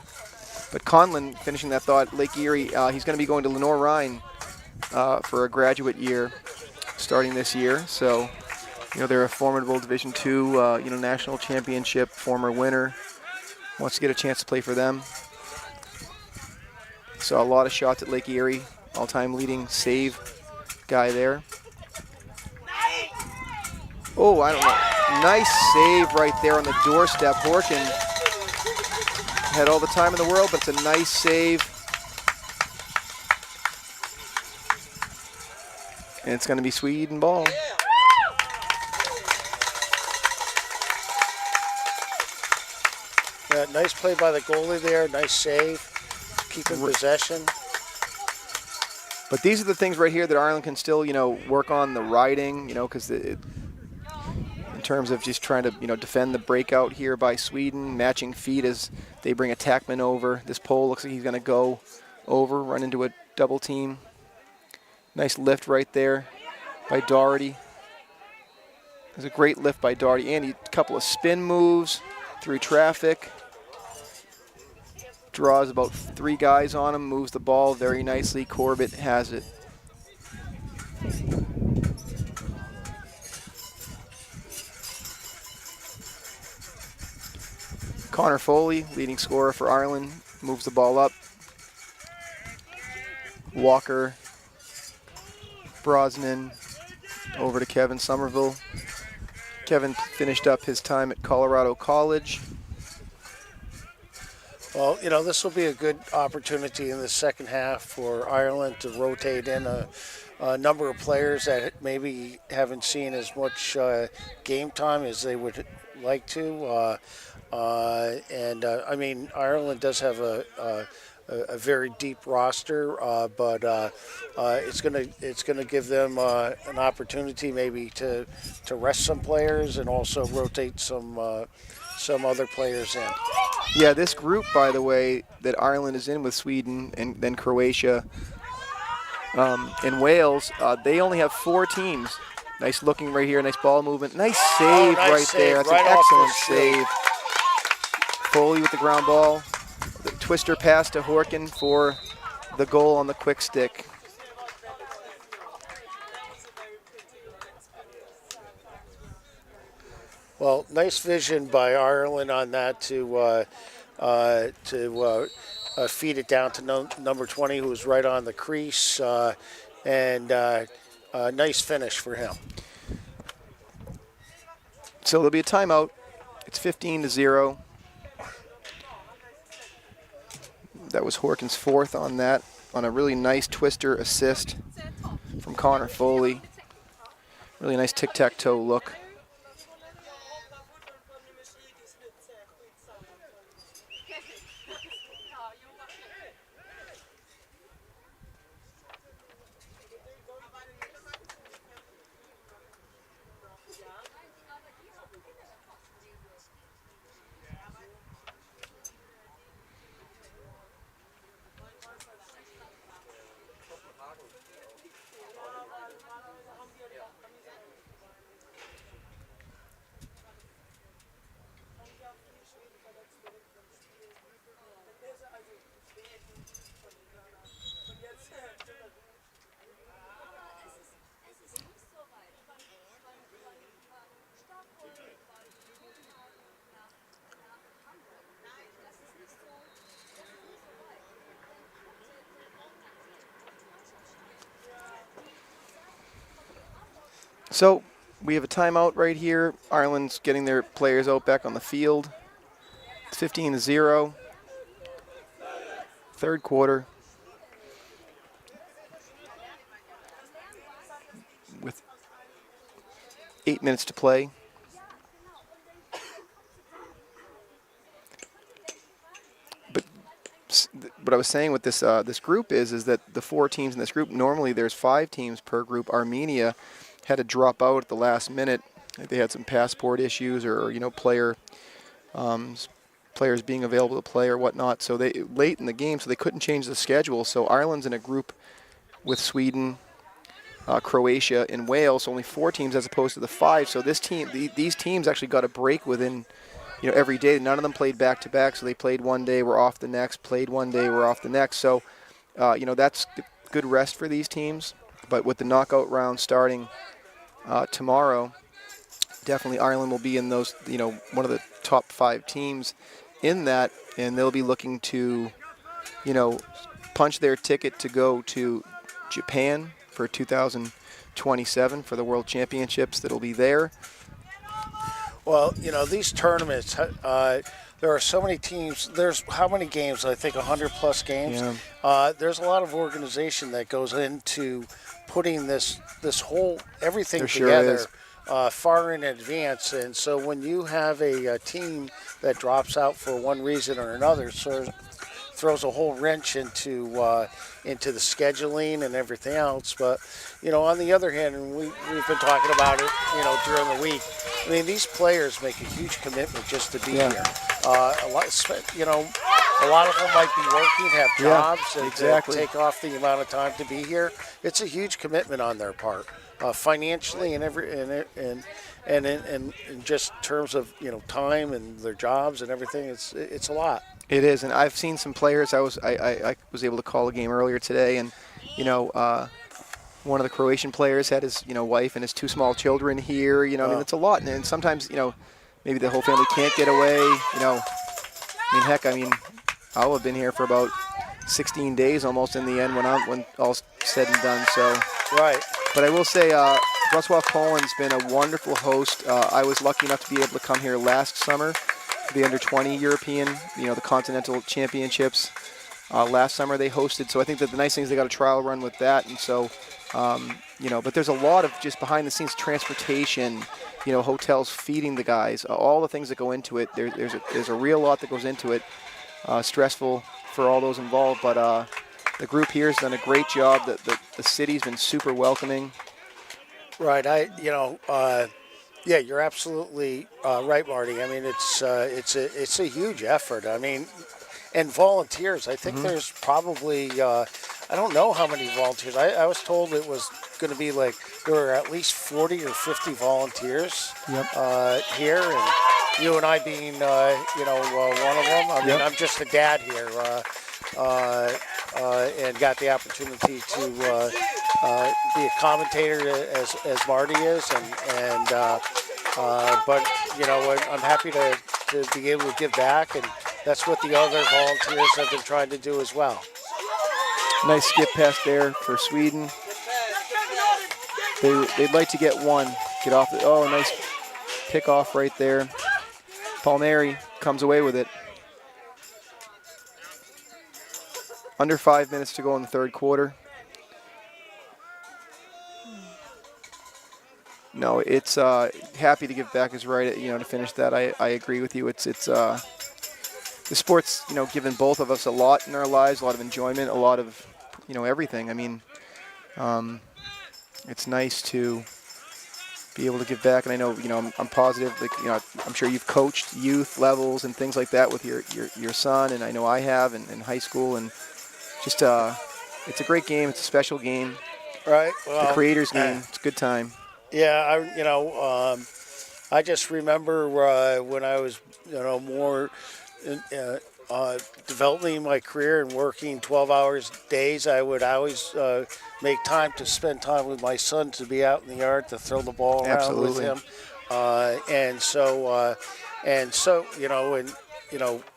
But Conlon, finishing that thought, Lake Erie, he's going to be going to Lenore Rhine for a graduate year starting this year. So, you know, they're a formidable Division II, national championship former winner. Wants to get a chance to play for them. Saw a lot of shots at Lake Erie. All-time leading save guy there. Oh, I don't know. Nice save right there on the doorstep. Horkin had all the time in the world, but it's a nice save. And it's going to be Sweden ball. Nice play by the goalie there. Nice save. Keeping possession. But these are the things right here that Ireland can still, work on the riding, because in terms of just trying to, defend the breakout here by Sweden, matching feet as they bring attackman over. This pole looks like he's going to go over, run into a double team. Nice lift right there by Doherty. There's a great lift by Doherty, and a couple of spin moves through traffic. Draws about 3 guys on him, moves the ball very nicely. Corbett has it. Connor Foley, leading scorer for Ireland, moves the ball up. Walker, Brosnan, over to Kevin Somerville. Kevin finished up his time at Colorado College. Well, this will be a good opportunity in the second half for Ireland to rotate in a number of players that maybe haven't seen as much game time as they would like to. I mean, Ireland does have a very deep roster, but it's gonna give them an opportunity maybe to rest some players and also rotate some other players in. Yeah, this group, by the way, that Ireland is in with Sweden and then Croatia and Wales, they only have 4 teams. Nice looking right here, nice ball movement. Nice save right there. That's an excellent save. Foley with the ground ball. The twister pass to Horkin for the goal on the quick stick. Well, nice vision by Ireland on that to feed it down to number 20, who was right on the crease, and nice finish for him. So there'll be a timeout. It's 15-0. That was Horkin's 4th on that, on a really nice twister assist from Connor Foley. Really nice tic-tac-toe look. So we have a timeout right here. Ireland's getting their players out back on the field. It's 15-0. Third quarter. With 8 minutes to play. But what I was saying with this this group is that the 4 teams in this group, normally there's 5 teams per group. Armenia had to drop out at the last minute. They had some passport issues, or players being available to play or whatnot. So they late in the game, so they couldn't change the schedule. So Ireland's in a group with Sweden, Croatia, and Wales. Only 4 teams as opposed to the 5. So this team, these teams actually got a break within, every day. None of them played back to back. So they played one day, were off the next. Played one day, were off the next. So, that's good rest for these teams. But with the knockout round starting tomorrow, definitely Ireland will be in those, one of the top 5 teams in that, and they'll be looking to, punched their ticket to go to Japan for 2027 for the World Championships that'll be there. Well, you know, these tournaments, there are so many teams. There's how many games? I think 100+ games. Yeah. There's a lot of organization that goes into putting this whole everything There sure together is. far in advance. And so when you have a team that drops out for one reason or another, sort of throws a whole wrench into the scheduling and everything else. But you know, on the other hand, and we've been talking about it, you know, during the week. I mean, these players make a huge commitment just to be Yeah. here. A lot, you know, a lot of them might be working, have Yeah, jobs, and exactly. to take off the amount of time to be here. It's a huge commitment on their part, financially and in just terms of, you know, time and their jobs and everything. It's a lot. It is, and I've seen some players. I was able to call a game earlier today, and you know, one of the Croatian players had his wife and his 2 small children here. You know, I mean, it's a lot, and sometimes maybe the whole family can't get away. You know, I mean, heck, I'll have been here for about 16 days almost in the end when all's said and done. So Right. But I will say, Wrocław, Poland's been a wonderful host. I was lucky enough to be able to come here last summer for the under-20 European, the Continental Championships. Last summer they hosted, so I think that the nice thing is they got a trial run with that, and so, but there's a lot of just behind-the-scenes transportation, hotels feeding the guys, all the things that go into it. There's a real lot that goes into it. Stressful for all those involved, but the group here has done a great job. The city's been super welcoming. Right. Yeah, you're absolutely right, Marty. I mean, it's a huge effort. I mean, and volunteers. I think there's probably I don't know how many volunteers. I was told it was going to be like there were at least 40 or 50 volunteers here, and you and I being one of them. I mean, I'm just a dad here. And got the opportunity to be a commentator as Marty is, but I'm happy to be able to give back, and that's what the other volunteers have been trying to do as well. Nice skip pass there for Sweden. They'd like to get one. Get off. Nice pick off right there. Palmieri comes away with it. Under 5 minutes to go in the third quarter. No, it's happy to give back is right. To finish that, I agree with you. It's the sport's given both of us a lot in our lives, a lot of enjoyment, a lot of everything. I mean, it's nice to be able to give back, and I know I'm positive. I'm sure you've coached youth levels and things like that with your son, and I know I have in high school and. Just it's a great game. It's a special game. Right. Well, the Creators game. It's a good time. Yeah. I just remember when I was more developing my career and working 12 hours days. I would always make time to spend time with my son, to be out in the yard, to throw the ball around with him.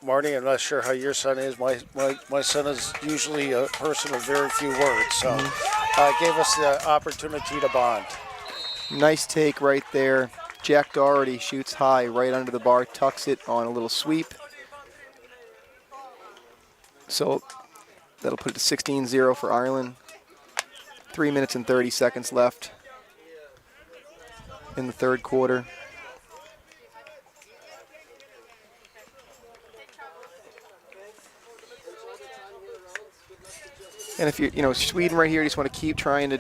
Marty, I'm not sure how your son is. My son is usually a person of very few words, so it gave us the opportunity to bond. Nice take right there. Jack Doherty shoots high right under the bar, tucks it on a little sweep. So that'll put it to 16-0 for Ireland. 3 minutes and 30 seconds left in the third quarter. And if you're, Sweden right here, you just want to keep trying to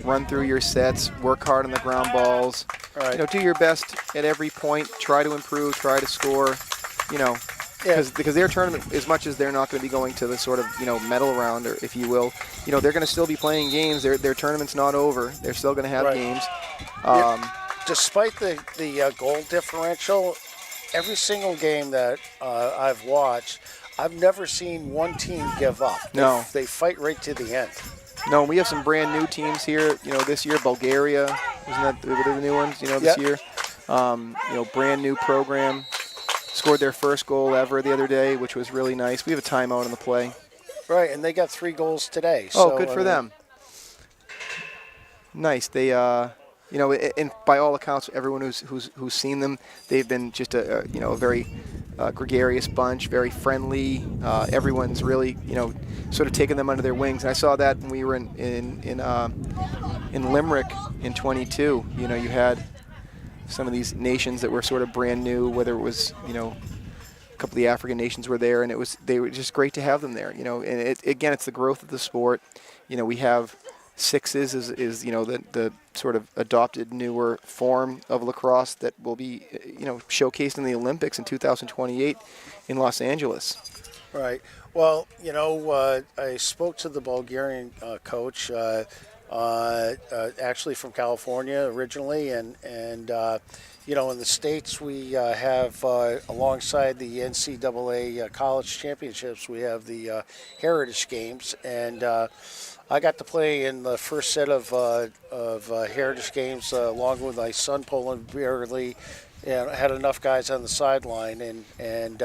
run through your sets, work hard on the ground balls. Right. Do your best at every point. Try to improve. Try to score. Because their tournament, as much as they're not going to be going to the sort of medal round, or if you will, they're going to still be playing games. Their tournament's not over. They're still going to have games. Despite the goal differential, every single game that I've watched, I've never seen one team give up. No. They fight right to the end. No, we have some brand new teams here. This year, Bulgaria, isn't that the new ones? This year, brand new program. Scored their first goal ever the other day, which was really nice. We have a timeout on the play. Right, and they got 3 goals today. Oh, so, good I for mean, them. Nice. They, you know, and by all accounts, everyone who's seen them, they've been just a you know, a very gregarious bunch, very friendly. Everyone's really, you know, sort of taken them under their wings. And I saw that when we were in Limerick in 22. You know, you had some of these nations that were sort of brand new, whether it was, you know, a couple of the African nations were there, and they were just great to have them there. You know, and again, it's the growth of the sport. You know, we have sixes is you know, the sort of adopted newer form of lacrosse that will be, you know, showcased in the Olympics in 2028 in Los Angeles. Right. Well, you know, I spoke to the Bulgarian coach, actually from California originally, and you know, in the States we have alongside the NCAA college championships, we have the Heritage Games, and I got to play in the first set of Heritage Games along with my son Poland barely. And had enough guys on the sideline, and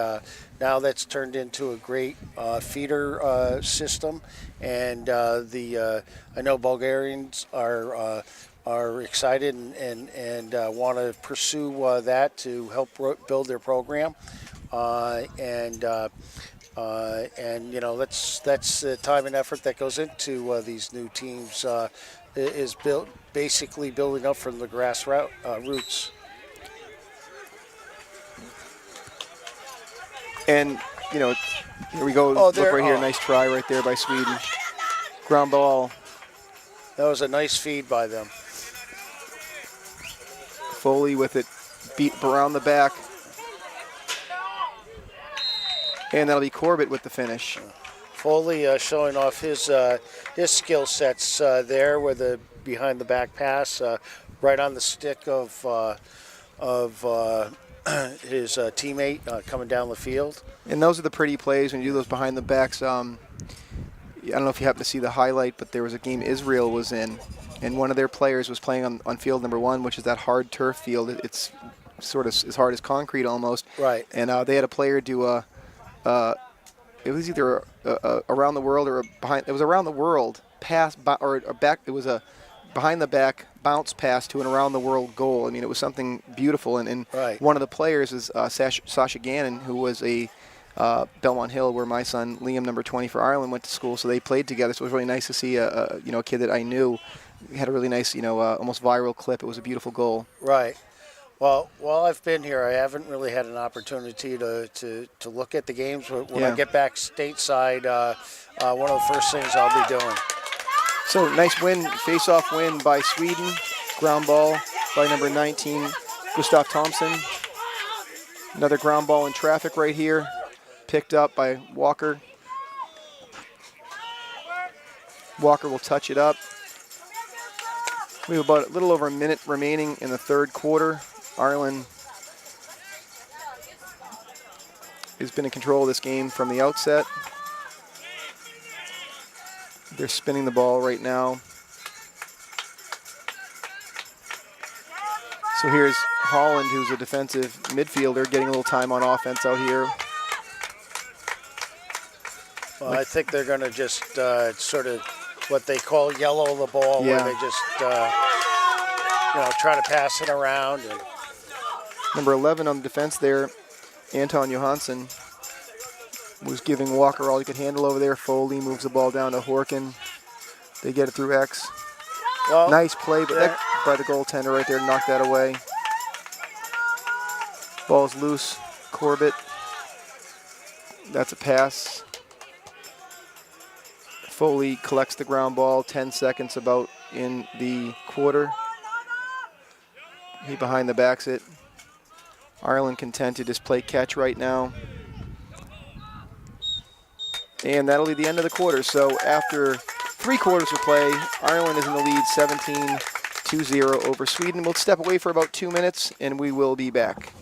now that's turned into a great feeder system, and I know Bulgarians are excited and want to pursue that to help build their program, and you know, that's the time and effort that goes into these new teams, is basically building up from the roots. And, you know, here we go. Look right here. Nice try right there by Sweden. Ground ball. That was a nice feed by them. Foley with it, beat around the back. And that'll be Corbett with the finish. Foley showing off his skill sets there with a behind the back pass, right on the stick of his teammate coming down the field. And those are the pretty plays when you do those behind the backs. I don't know if you happen to see the highlight, but there was a game Israel was in, and one of their players was playing on field number 1, which is that hard turf field. It's sort of as hard as concrete almost. Right. And they had a player do it was either around the world or it was around the world pass or a back. It was a behind the back bounce pass to an around the world goal. I mean, it was something beautiful. And right. One of the players is Sasha Gannon, who was a Belmont Hill, where my son Liam, number 20 for Ireland, went to school. So they played together. So it was really nice to see a kid that I knew. He had a really nice, almost viral clip. It was a beautiful goal. Right. Well, while I've been here, I haven't really had an opportunity to look at the games. When I get back stateside, one of the first things I'll be doing. So nice win, face-off win by Sweden. Ground ball by number 19, Gustav Thompson. Another ground ball in traffic right here, picked up by Walker. Walker will touch it up. We have about a little over a minute remaining in the third quarter. Ireland has been in control of this game from the outset. They're spinning the ball right now. So here's Holland, who's a defensive midfielder, getting a little time on offense out here. Well, I think they're going to just sort of what they call yellow the ball, where they just try to pass it around. And number 11 on the defense there, Anton Johansson, was giving Walker all he could handle over there. Foley moves the ball down to Horkin. They get it through X. Well, nice play, but that by the goaltender right there, knocked that away. Ball's loose. Corbett. That's a pass. Foley collects the ground ball. 10 seconds about in the quarter. He behind the backs it. Ireland content to just play catch right now. And that'll be the end of the quarter. So after 3 quarters of play, Ireland is in the lead 17-0 over Sweden. We'll step away for about 2 minutes, and we will be back.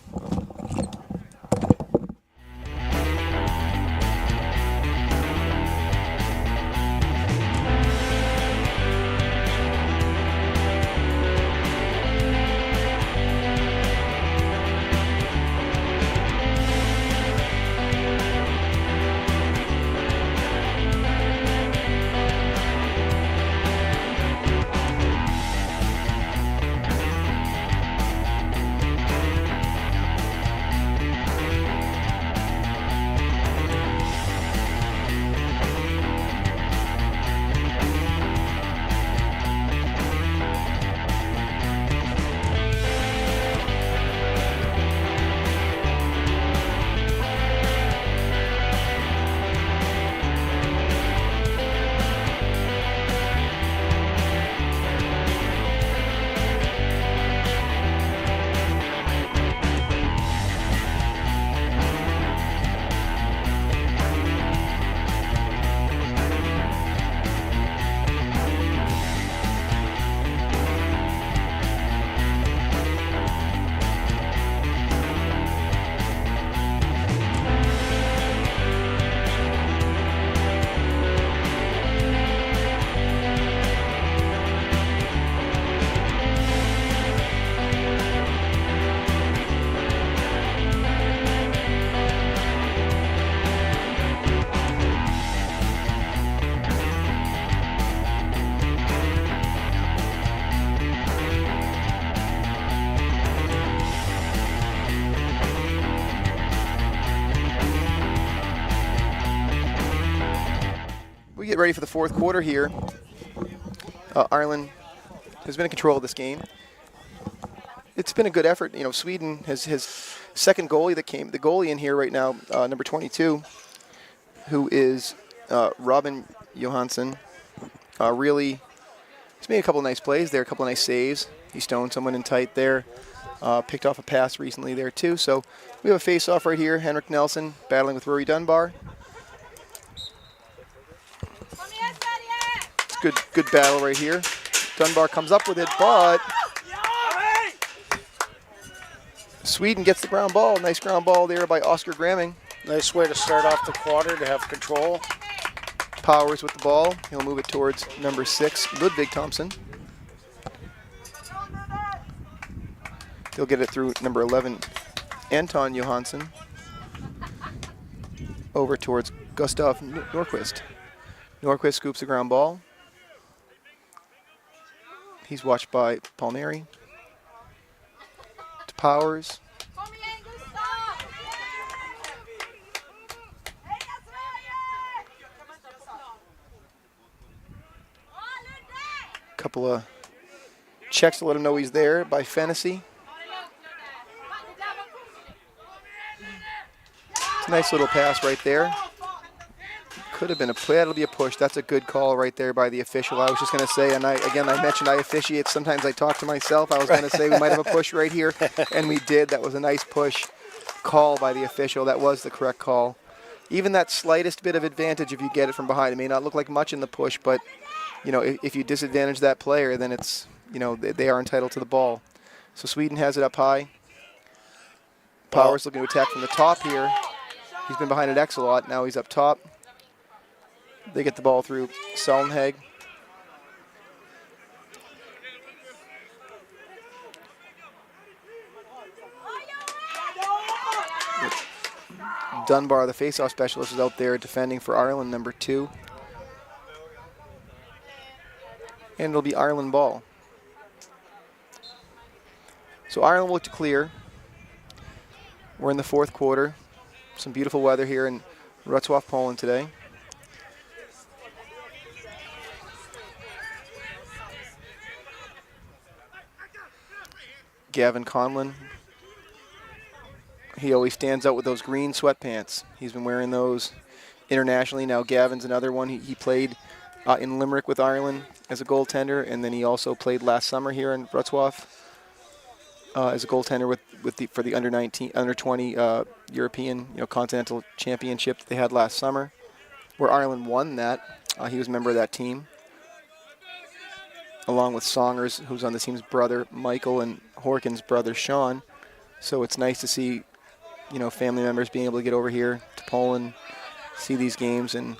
ready for the fourth quarter here. Ireland has been in control of this game. It's been a good effort. You know, Sweden has his second goalie the goalie in here right now, number 22, who is Robin Johansson. Really, he's made a couple of nice plays there, a couple of nice saves. He stoned someone in tight there. Picked off a pass recently there too. So we have a face-off right here. Henrik Nelson battling with Rory Dunbar. It's good battle right here. Dunbar comes up with it, but Sweden gets the ground ball. Nice ground ball there by Oscar Gramming. Nice way to start off the quarter to have control. Powers with the ball. He'll move it towards number 6, Ludwig Thompson. He'll get it through number 11, Anton Johansson. Over towards Gustav Norquist. Norquist scoops the ground ball. He's watched by Palmieri. To Powers. Couple of checks to let him know he's there by Fennessy. It's a nice little pass right there. Could have been a play. That'll be a push. That's a good call right there by the official. I was just going to say, and I mentioned I officiate. Sometimes I talk to myself. I was going to say we might have a push right here, and we did. That was a nice push call by the official. That was the correct call. Even that slightest bit of advantage, if you get it from behind, it may not look like much in the push, but you know, if you disadvantage that player, then it's, you know, they are entitled to the ball. So Sweden has it up high. Powers looking to attack from the top here. He's been behind an X a lot. Now he's up top. They get the ball through Solnhag. Dunbar, the faceoff specialist, is out there defending for Ireland, number 2. And it'll be Ireland ball. So Ireland will look to clear. We're in the fourth quarter. Some beautiful weather here in Wrocław, Poland today. Gavin Conlon. He always stands out with those green sweatpants. He's been wearing those internationally. Now Gavin's another one. He played in Limerick with Ireland as a goaltender, and then he also played last summer here in Wrocław as a goaltender for the under-19, under-20 European, continental championship that they had last summer, where Ireland won that. He was a member of that team, along with Songers, who's on the team's brother Michael, and Horkin's brother Sean. So it's nice to see, family members being able to get over here to Poland, see these games. And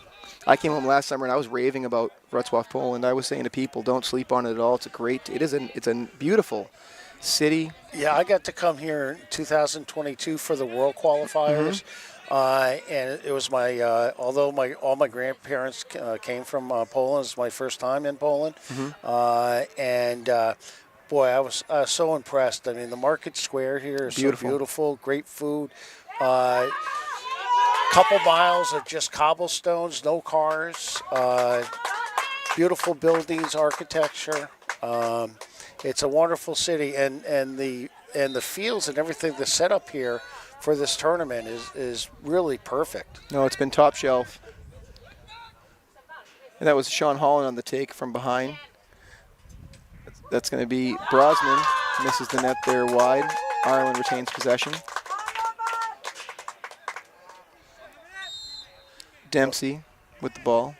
I came home last summer and I was raving about Wrocław, Poland. I was saying to people, don't sleep on it at all. It's a beautiful city. Yeah, I got to come here in 2022 for the World Qualifiers. And it was although all my grandparents came from Poland, it's my first time in Poland. Boy, I was so impressed. I mean, the market square here is so beautiful, great food. Couple miles of just cobblestones, no cars, beautiful buildings, architecture. It's a wonderful city, and the fields and everything that's set up here for this tournament is really perfect. No, it's been top shelf. And that was Sean Holland on the take from behind. That's going to be Brosnan. Misses the net there wide. Ireland retains possession. Dempsey with the ball.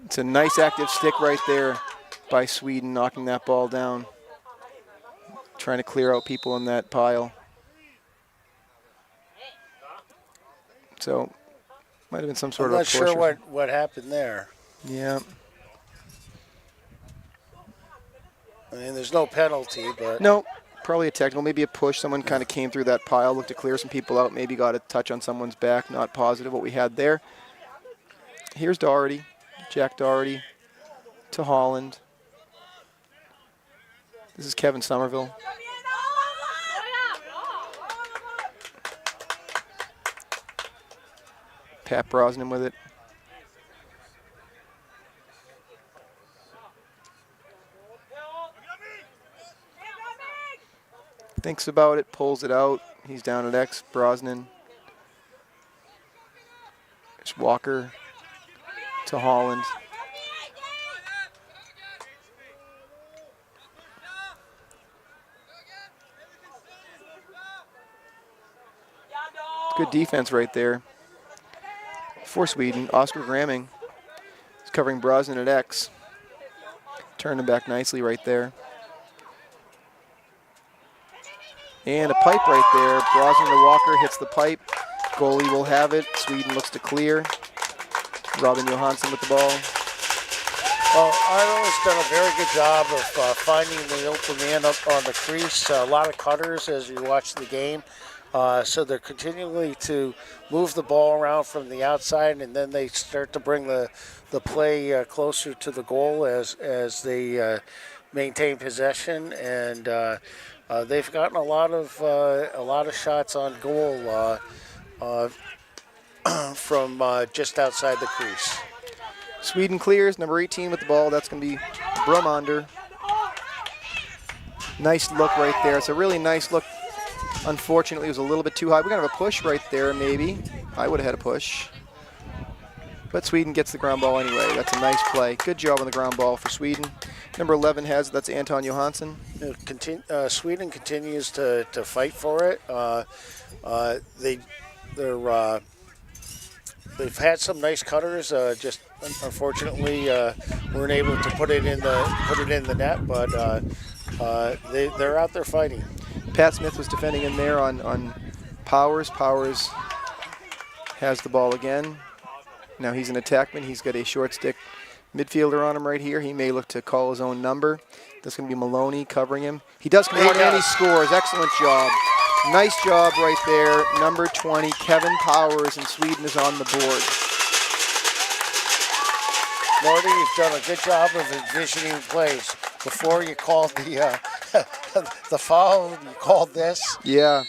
It's a nice active stick right there by Sweden, knocking that ball down. Trying to clear out people in that pile. So, might have been some sort of a push. I'm not sure what happened there. Yeah. I mean, there's no penalty, but... No, probably a technical, maybe a push. Someone kind of came through that pile, looked to clear some people out, maybe got a touch on someone's back. Not positive what we had there. Here's Doherty, Jack Doherty to Holland. This is Kevin Somerville. Pat Brosnan with it. Thinks about it, pulls it out. He's down at X. Brosnan. It's Walker to Holland. Good defense right there for Sweden. Oscar Gramming is covering Brosnan at X. Turning back nicely right there. And a pipe right there. Brosnan to Walker hits the pipe. Goalie will have it. Sweden looks to clear. Robin Johansson with the ball. Well, Ireland's done a very good job of finding the open man up on the crease. A lot of cutters as you watch the game. So they're continually to move the ball around from the outside, and then they start to bring the play closer to the goal as they maintain possession. And they've gotten a lot of shots on goal from just outside the crease. Sweden clears, number 18 with the ball. That's going to be Bromander. Nice look right there. It's a really nice look. Unfortunately, it was a little bit too high. We're going to have a push right there, maybe. I would have had a push. But Sweden gets the ground ball anyway. That's a nice play. Good job on the ground ball for Sweden. Number 11 has, that's Anton Johansson. Sweden continues to fight for it. They've had some nice cutters. Just unfortunately weren't able to put it in the net. But they're out there fighting. Pat Smith was defending in there on Powers. Powers has the ball again. Now he's an attackman. He's got a short stick midfielder on him right here. He may look to call his own number. That's going to be Maloney covering him. He does come out and he scores. Excellent job. Nice job right there. Number 20, Kevin Powers, and Sweden is on the board. Marty, you've done a good job of envisioning plays. Before you called the the foul, you called this. Yeah.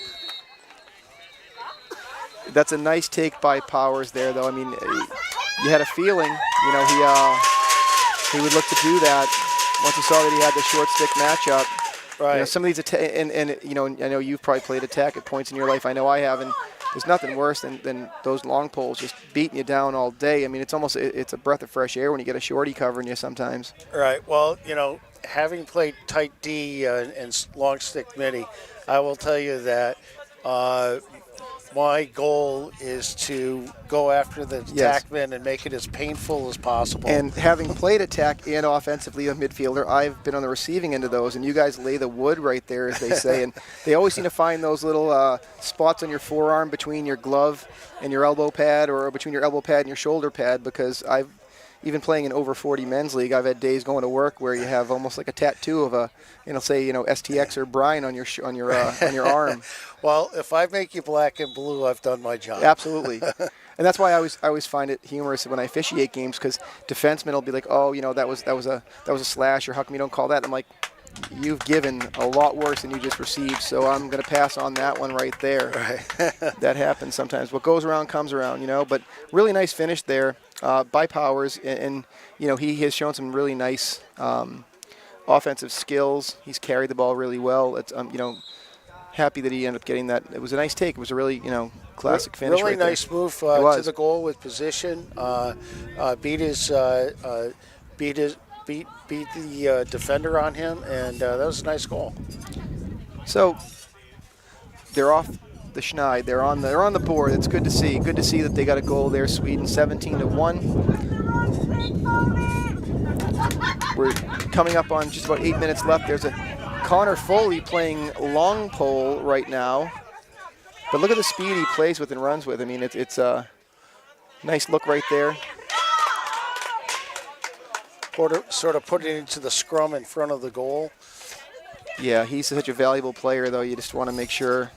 That's a nice take by Powers there, though. I mean, you had a feeling, you know, he would look to do that once he saw that he had the short stick matchup. Right. You know, some of these and you know, I know you've probably played attack at points in your life. I know I have, and there's nothing worse than those long poles just beating you down all day. I mean, it's a breath of fresh air when you get a shorty covering you sometimes. Right. Well, you know, having played tight D and long stick mini, I will tell you that my goal is to go after the attackman and make it as painful as possible. And having played attack and offensively a midfielder, I've been on the receiving end of those, and you guys lay the wood right there, as they say. And they always seem to find those little spots on your forearm between your glove and your elbow pad, or between your elbow pad and your shoulder pad, because even playing in over 40 men's league, I've had days going to work where you have almost like a tattoo of a, say, STX or Brian on your arm. Well, if I make you black and blue, I've done my job. Absolutely. And that's why I always find it humorous when I officiate games, because defensemen will be like, oh, that was a slash, or how come you don't call that? I'm like, you've given a lot worse than you just received, so I'm going to pass on that one right there. Right. That happens sometimes. What goes around comes around, But really nice finish there by Powers, and he has shown some really nice offensive skills. He's carried the ball really well. It's happy that he ended up getting that. It was a nice take. It was a really classic finish. Really right nice there. move to the goal with position. Beat the defender on him, and that was a nice goal. So they're off the schneid. They're on the board. It's good to see. Good to see that they got a goal there. Sweden 17-1. We're coming up on just about 8 minutes left. There's a Connor Foley playing long pole right now, but look at the speed he plays with and runs with. I mean, it's a nice look right there. Sort of put it into the scrum in front of the goal. Yeah, he's such a valuable player, though. You just want to make sure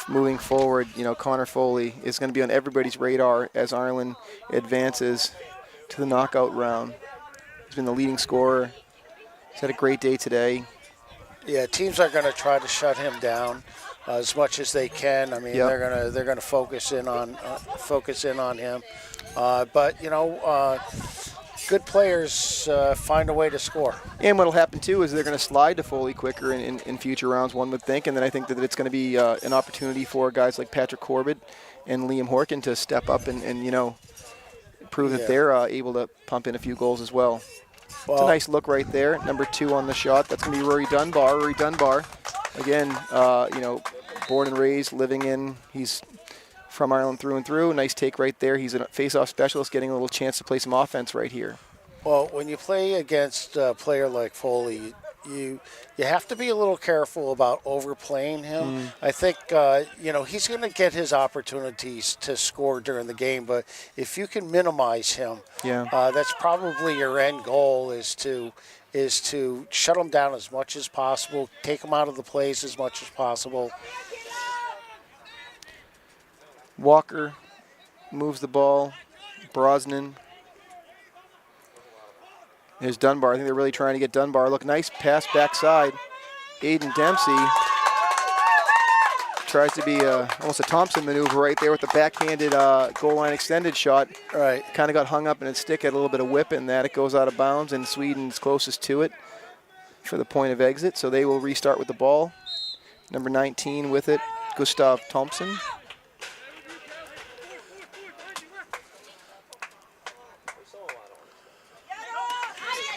moving forward, Connor Foley is going to be on everybody's radar as Ireland advances to the knockout round. He's been the leading scorer. He's had a great day today. Yeah, teams are going to try to shut him down. as much as they can. I mean, Yep. they're gonna focus in on him. But good players find a way to score. And what'll happen too is they're going to slide to Foley quicker in future rounds, one would think. And then I think that it's going to be an opportunity for guys like Patrick Corbett and Liam Horkin to step up and prove that they're able to pump in a few goals as well. It's a nice look right there. Number 2 on the shot. That's going to be Rory Dunbar. Rory Dunbar, again, born and raised, living in. He's from Ireland through and through. Nice take right there. He's a face-off specialist, getting a little chance to play some offense right here. Well, when you play against a player like Foley, you have to be a little careful about overplaying him. I think he's going to get his opportunities to score during the game, but if you can minimize him, that's probably your end goal is to shut him down as much as possible, take him out of the plays as much as possible. Walker moves the ball. Brosnan. There's Dunbar. I think they're really trying to get Dunbar. Look, nice pass backside. Aiden Dempsey tries to be almost a Thompson maneuver right there with the backhanded goal line extended shot. Right. Kind of got hung up in its stick, had a little bit of whip in that. It goes out of bounds, and Sweden's closest to it for the point of exit. So they will restart with the ball. Number 19 with it, Gustav Thompson.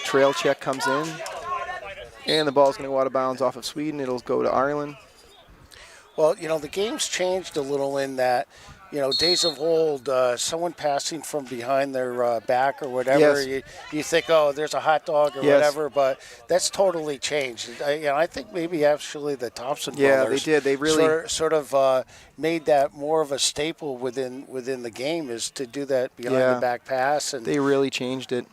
Trail check comes in, and the ball's going to go out of bounds off of Sweden. It'll go to Ireland. Well, the game's changed a little in that, days of old, someone passing from behind their back or whatever, you think, oh, there's a hot dog or whatever, but that's totally changed. I think maybe actually the Thompson brothers they did. They really sort of made that more of a staple within the game is to do that behind the back pass. And they really changed it.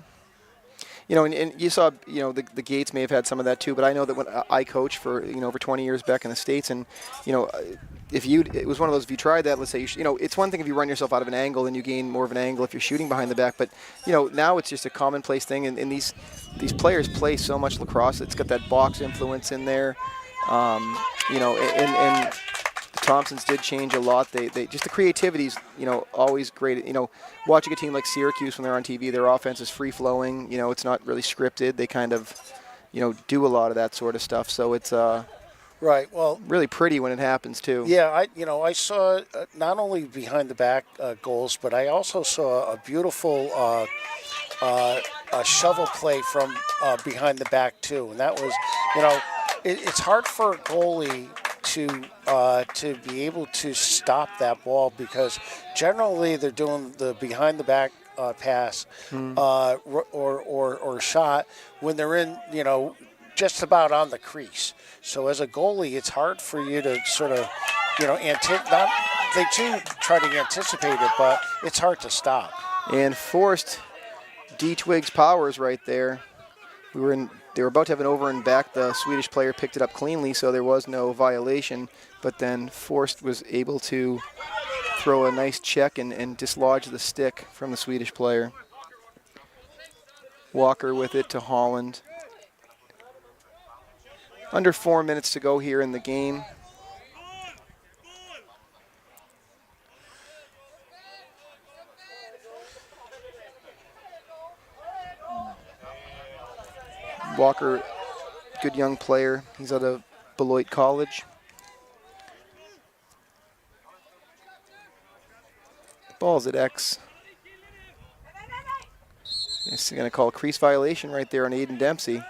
And you saw, the Gates may have had some of that too, but I know that when I coached for, over 20 years back in the States, and, it was one of those, if you tried that, let's say, it's one thing if you run yourself out of an angle and you gain more of an angle if you're shooting behind the back, but, now it's just a commonplace thing, and these players play so much lacrosse. It's got that box influence in there, and the Thompsons did change a lot. They just the creativity's, always great. Watching a team like Syracuse when they're on TV, their offense is free flowing. It's not really scripted. They kind of, do a lot of that sort of stuff. So it's right. Well, really pretty when it happens too. Yeah, I saw not only behind the back goals, but I also saw a beautiful shovel play from behind the back too, and that was, it's hard for a goalie to be able to stop that ball because generally they're doing the behind the back pass or shot when they're in just about on the crease. So as a goalie, it's hard for you to sort of they do try to anticipate it, but it's hard to stop. And forced D-Twigs Powers right there. They were about to have an over and back. The Swedish player picked it up cleanly, so there was no violation. But then Forst was able to throw a nice check and dislodge the stick from the Swedish player. Walker with it to Holland. Under 4 minutes to go here in the game. Walker, good young player. He's out of Beloit College. The ball's at X. He's going to call a crease violation right there on Aiden Dempsey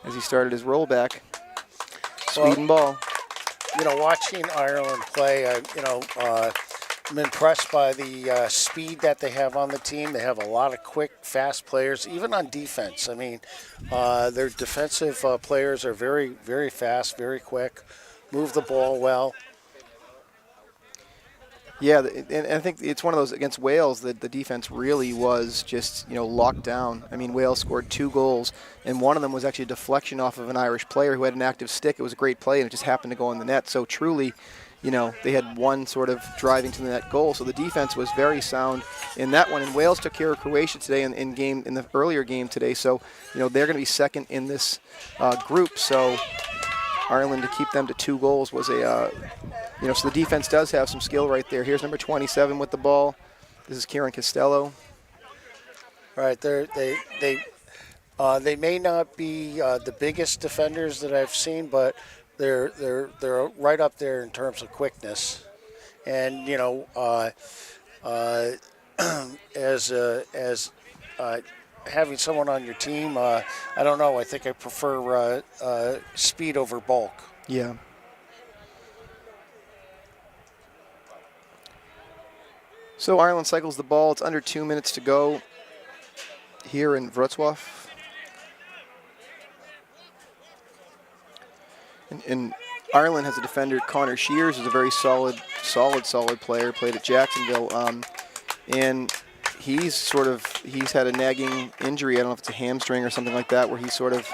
as he started his rollback. Sweden ball. Watching Ireland play, I'm impressed by the speed that they have on the team. They have a lot of quick, fast players, even on defense. I mean, their defensive players are very, very fast, very quick, move the ball well. Yeah, and I think it's one of those against Wales that the defense really was just, locked down. I mean, Wales scored 2 goals, and one of them was actually a deflection off of an Irish player who had an active stick. It was a great play, and it just happened to go in the net. So truly, they had one sort of driving to the net goal. So the defense was very sound in that one. And Wales took care of Croatia today in the earlier game today. So, they're going to be second in this group. So Ireland to keep them to 2 goals was a, so the defense does have some skill right there. Here's number 27 with the ball. This is Kieran Costello. Right, they may not be the biggest defenders that I've seen, but they're right up there in terms of quickness. And as having someone on your team, I don't know. I think I prefer speed over bulk. Yeah. So Ireland cycles the ball. It's under 2 minutes to go here in Wrocław. And Ireland has a defender, Connor Shears, who's a very solid player. Played at Jacksonville, and he's had a nagging injury. I don't know if it's a hamstring or something like that, where he sort of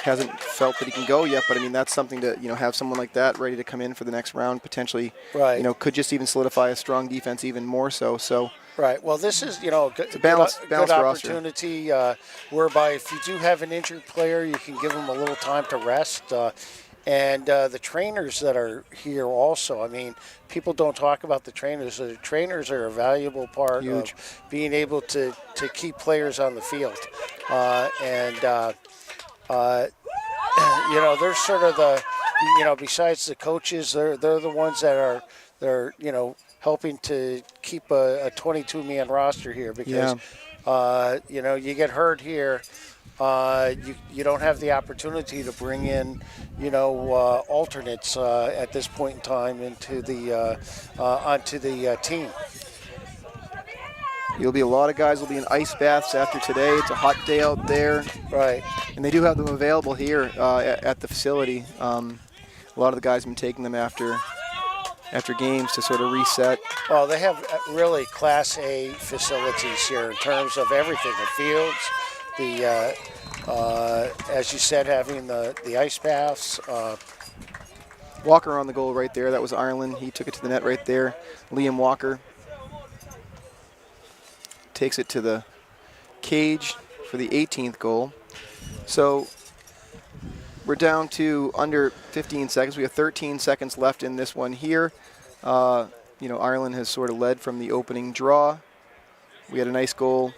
hasn't felt that he can go yet. But I mean, that's something to have someone like that ready to come in for the next round potentially. Right. Could just even solidify a strong defense even more so. So. Right. Well, this is good balanced opportunity whereby if you do have an injured player, you can give them a little time to rest. And the trainers that are here also, I mean, people don't talk about the trainers. The trainers are a valuable part of being able to keep players on the field. They're sort of the, besides the coaches, they're the ones that are helping to keep a 22-man roster here because, you get hurt here. You don't have the opportunity to bring in, alternates at this point in time into the onto the team. There'll be a lot of guys will be in ice baths after today. It's a hot day out there. Right. And they do have them available here at the facility. A lot of the guys have been taking them after games to sort of reset. Well, they have really Class A facilities here in terms of everything, the fields, the as you said, having the ice baths. Walker on the goal right there. That was Ireland. He took it to the net right there. Liam Walker takes it to the cage for the 18th goal. So we're down to under 15 seconds. We have 13 seconds left in this one here. Ireland has sort of led from the opening draw. We had a nice goal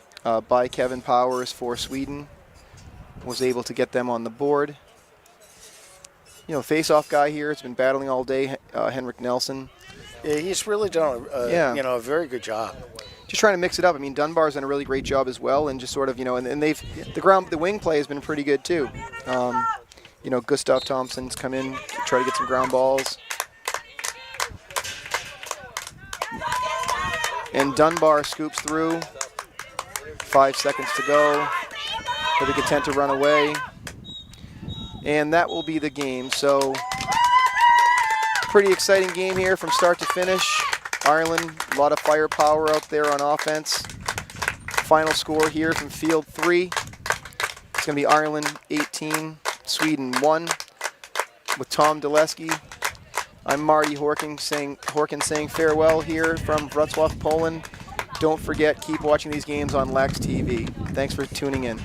by Kevin Powers for Sweden. Was able to get them on the board. Face-off guy here has been battling all day, Henrik Nelson. Yeah, he's really done a very good job. Just trying to mix it up. I mean, Dunbar's done a really great job as well, and just sort of, and they've the wing play has been pretty good too. Gustav Thompson's come in to try to get some ground balls. And Dunbar scoops through. 5 seconds to go. He'll be content to run away. And that will be the game. So, pretty exciting game here from start to finish. Ireland, a lot of firepower out there on offense. Final score here from field 3. It's going to be Ireland 18, Sweden 1. With Tom Daleski, I'm Marty Horkin saying farewell here from Wrocław, Poland. Don't forget, keep watching these games on Lacrosse TV. Thanks for tuning in.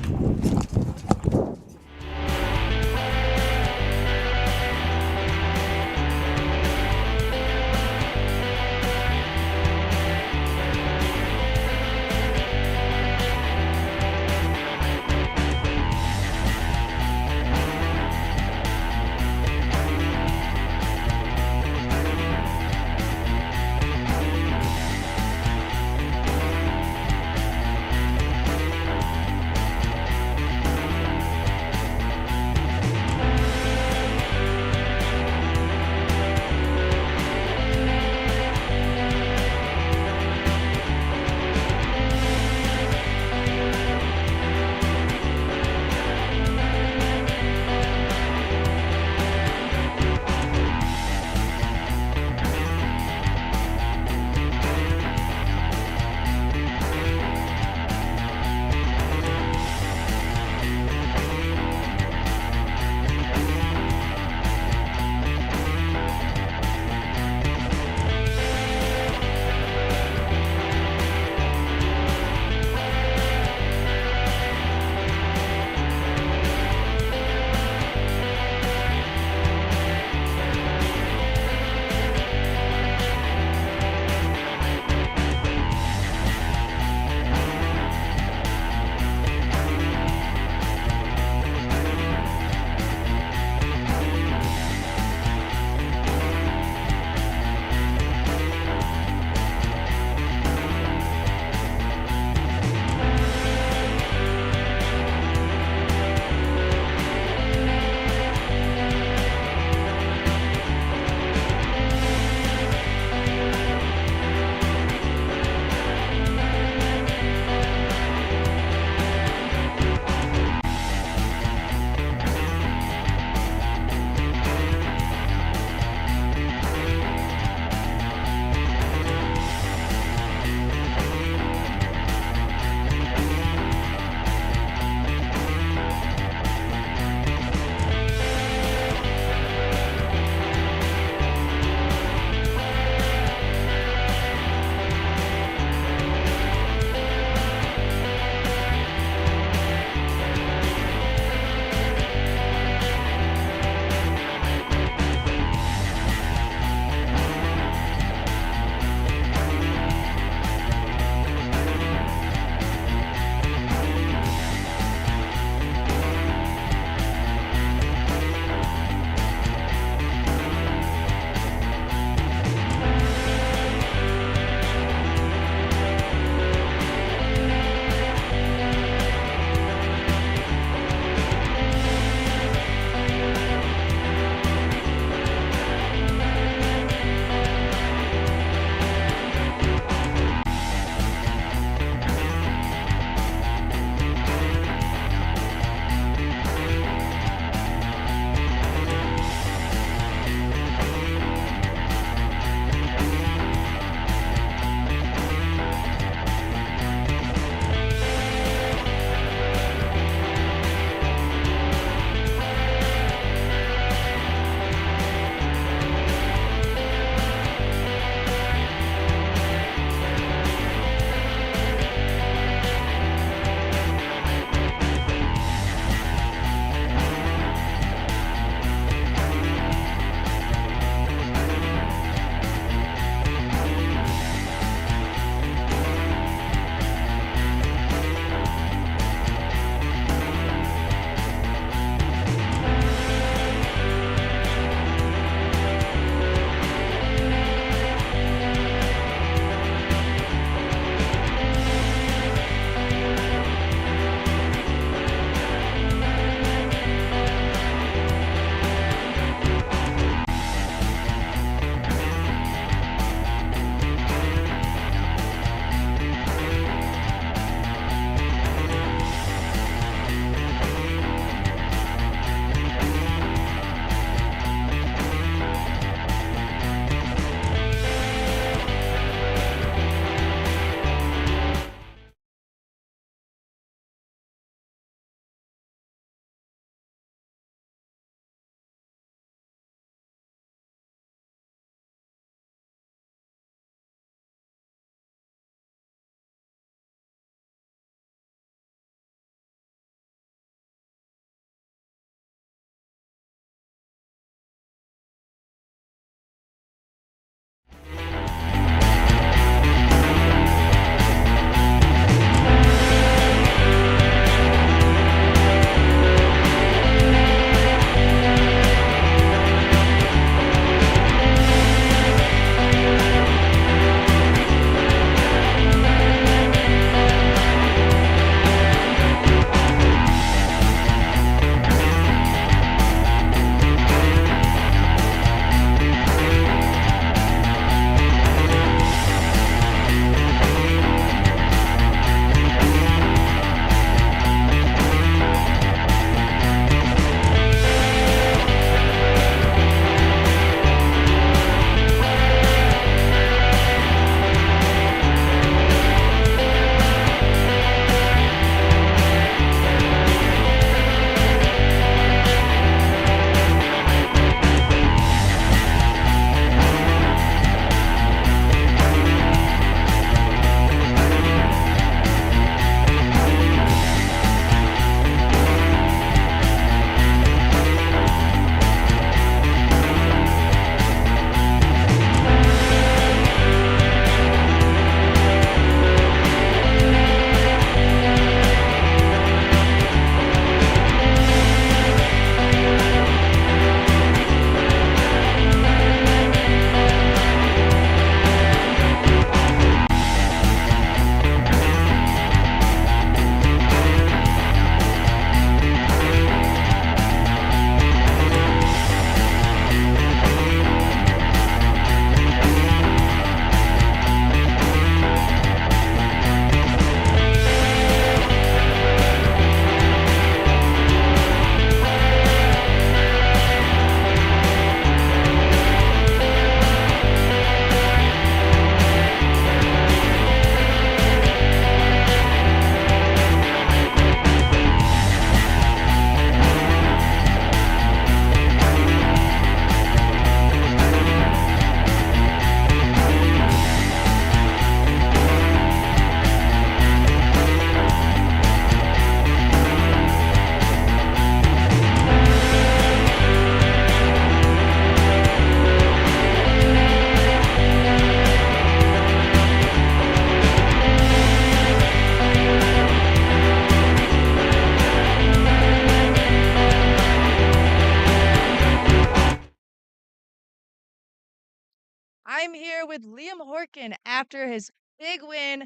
here with Liam Horkin after his big win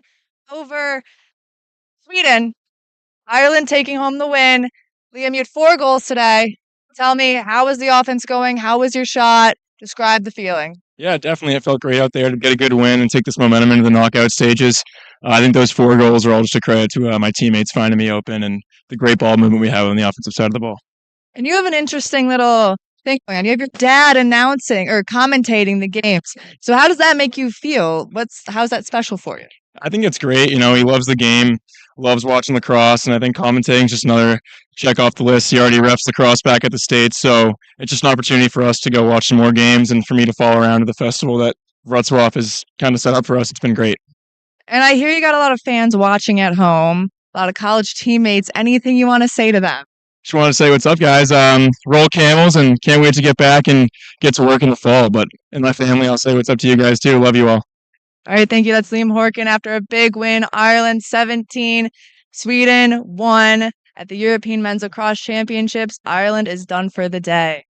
over Sweden. Ireland taking home the win. Liam, you had 4 goals today. Tell me, how was the offense going? How was your shot? Describe the feeling. Yeah, definitely. It felt great out there to get a good win and take this momentum into the knockout stages. I think those 4 goals are all just a credit to my teammates finding me open and the great ball movement we have on the offensive side of the ball. And you have an interesting little thing going on. You have your dad announcing or commentating the games. So how does that make you feel? How's that special for you? I think it's great. He loves the game, loves watching lacrosse, and I think commentating is just another check off the list. He already refs lacrosse back at the States, so it's just an opportunity for us to go watch some more games and for me to follow around to the festival that Wrocław has kind of set up for us. It's been great. And I hear you got a lot of fans watching at home, a lot of college teammates. Anything you want to say to them? Just want to say what's up, guys. Roll Camels, and can't wait to get back and get to work in the fall. But in my family, I'll say what's up to you guys, too. Love you all. All right, thank you. That's Liam Horkin after a big win. Ireland 17, Sweden 1 at the European Men's Lacrosse Championships. Ireland is done for the day.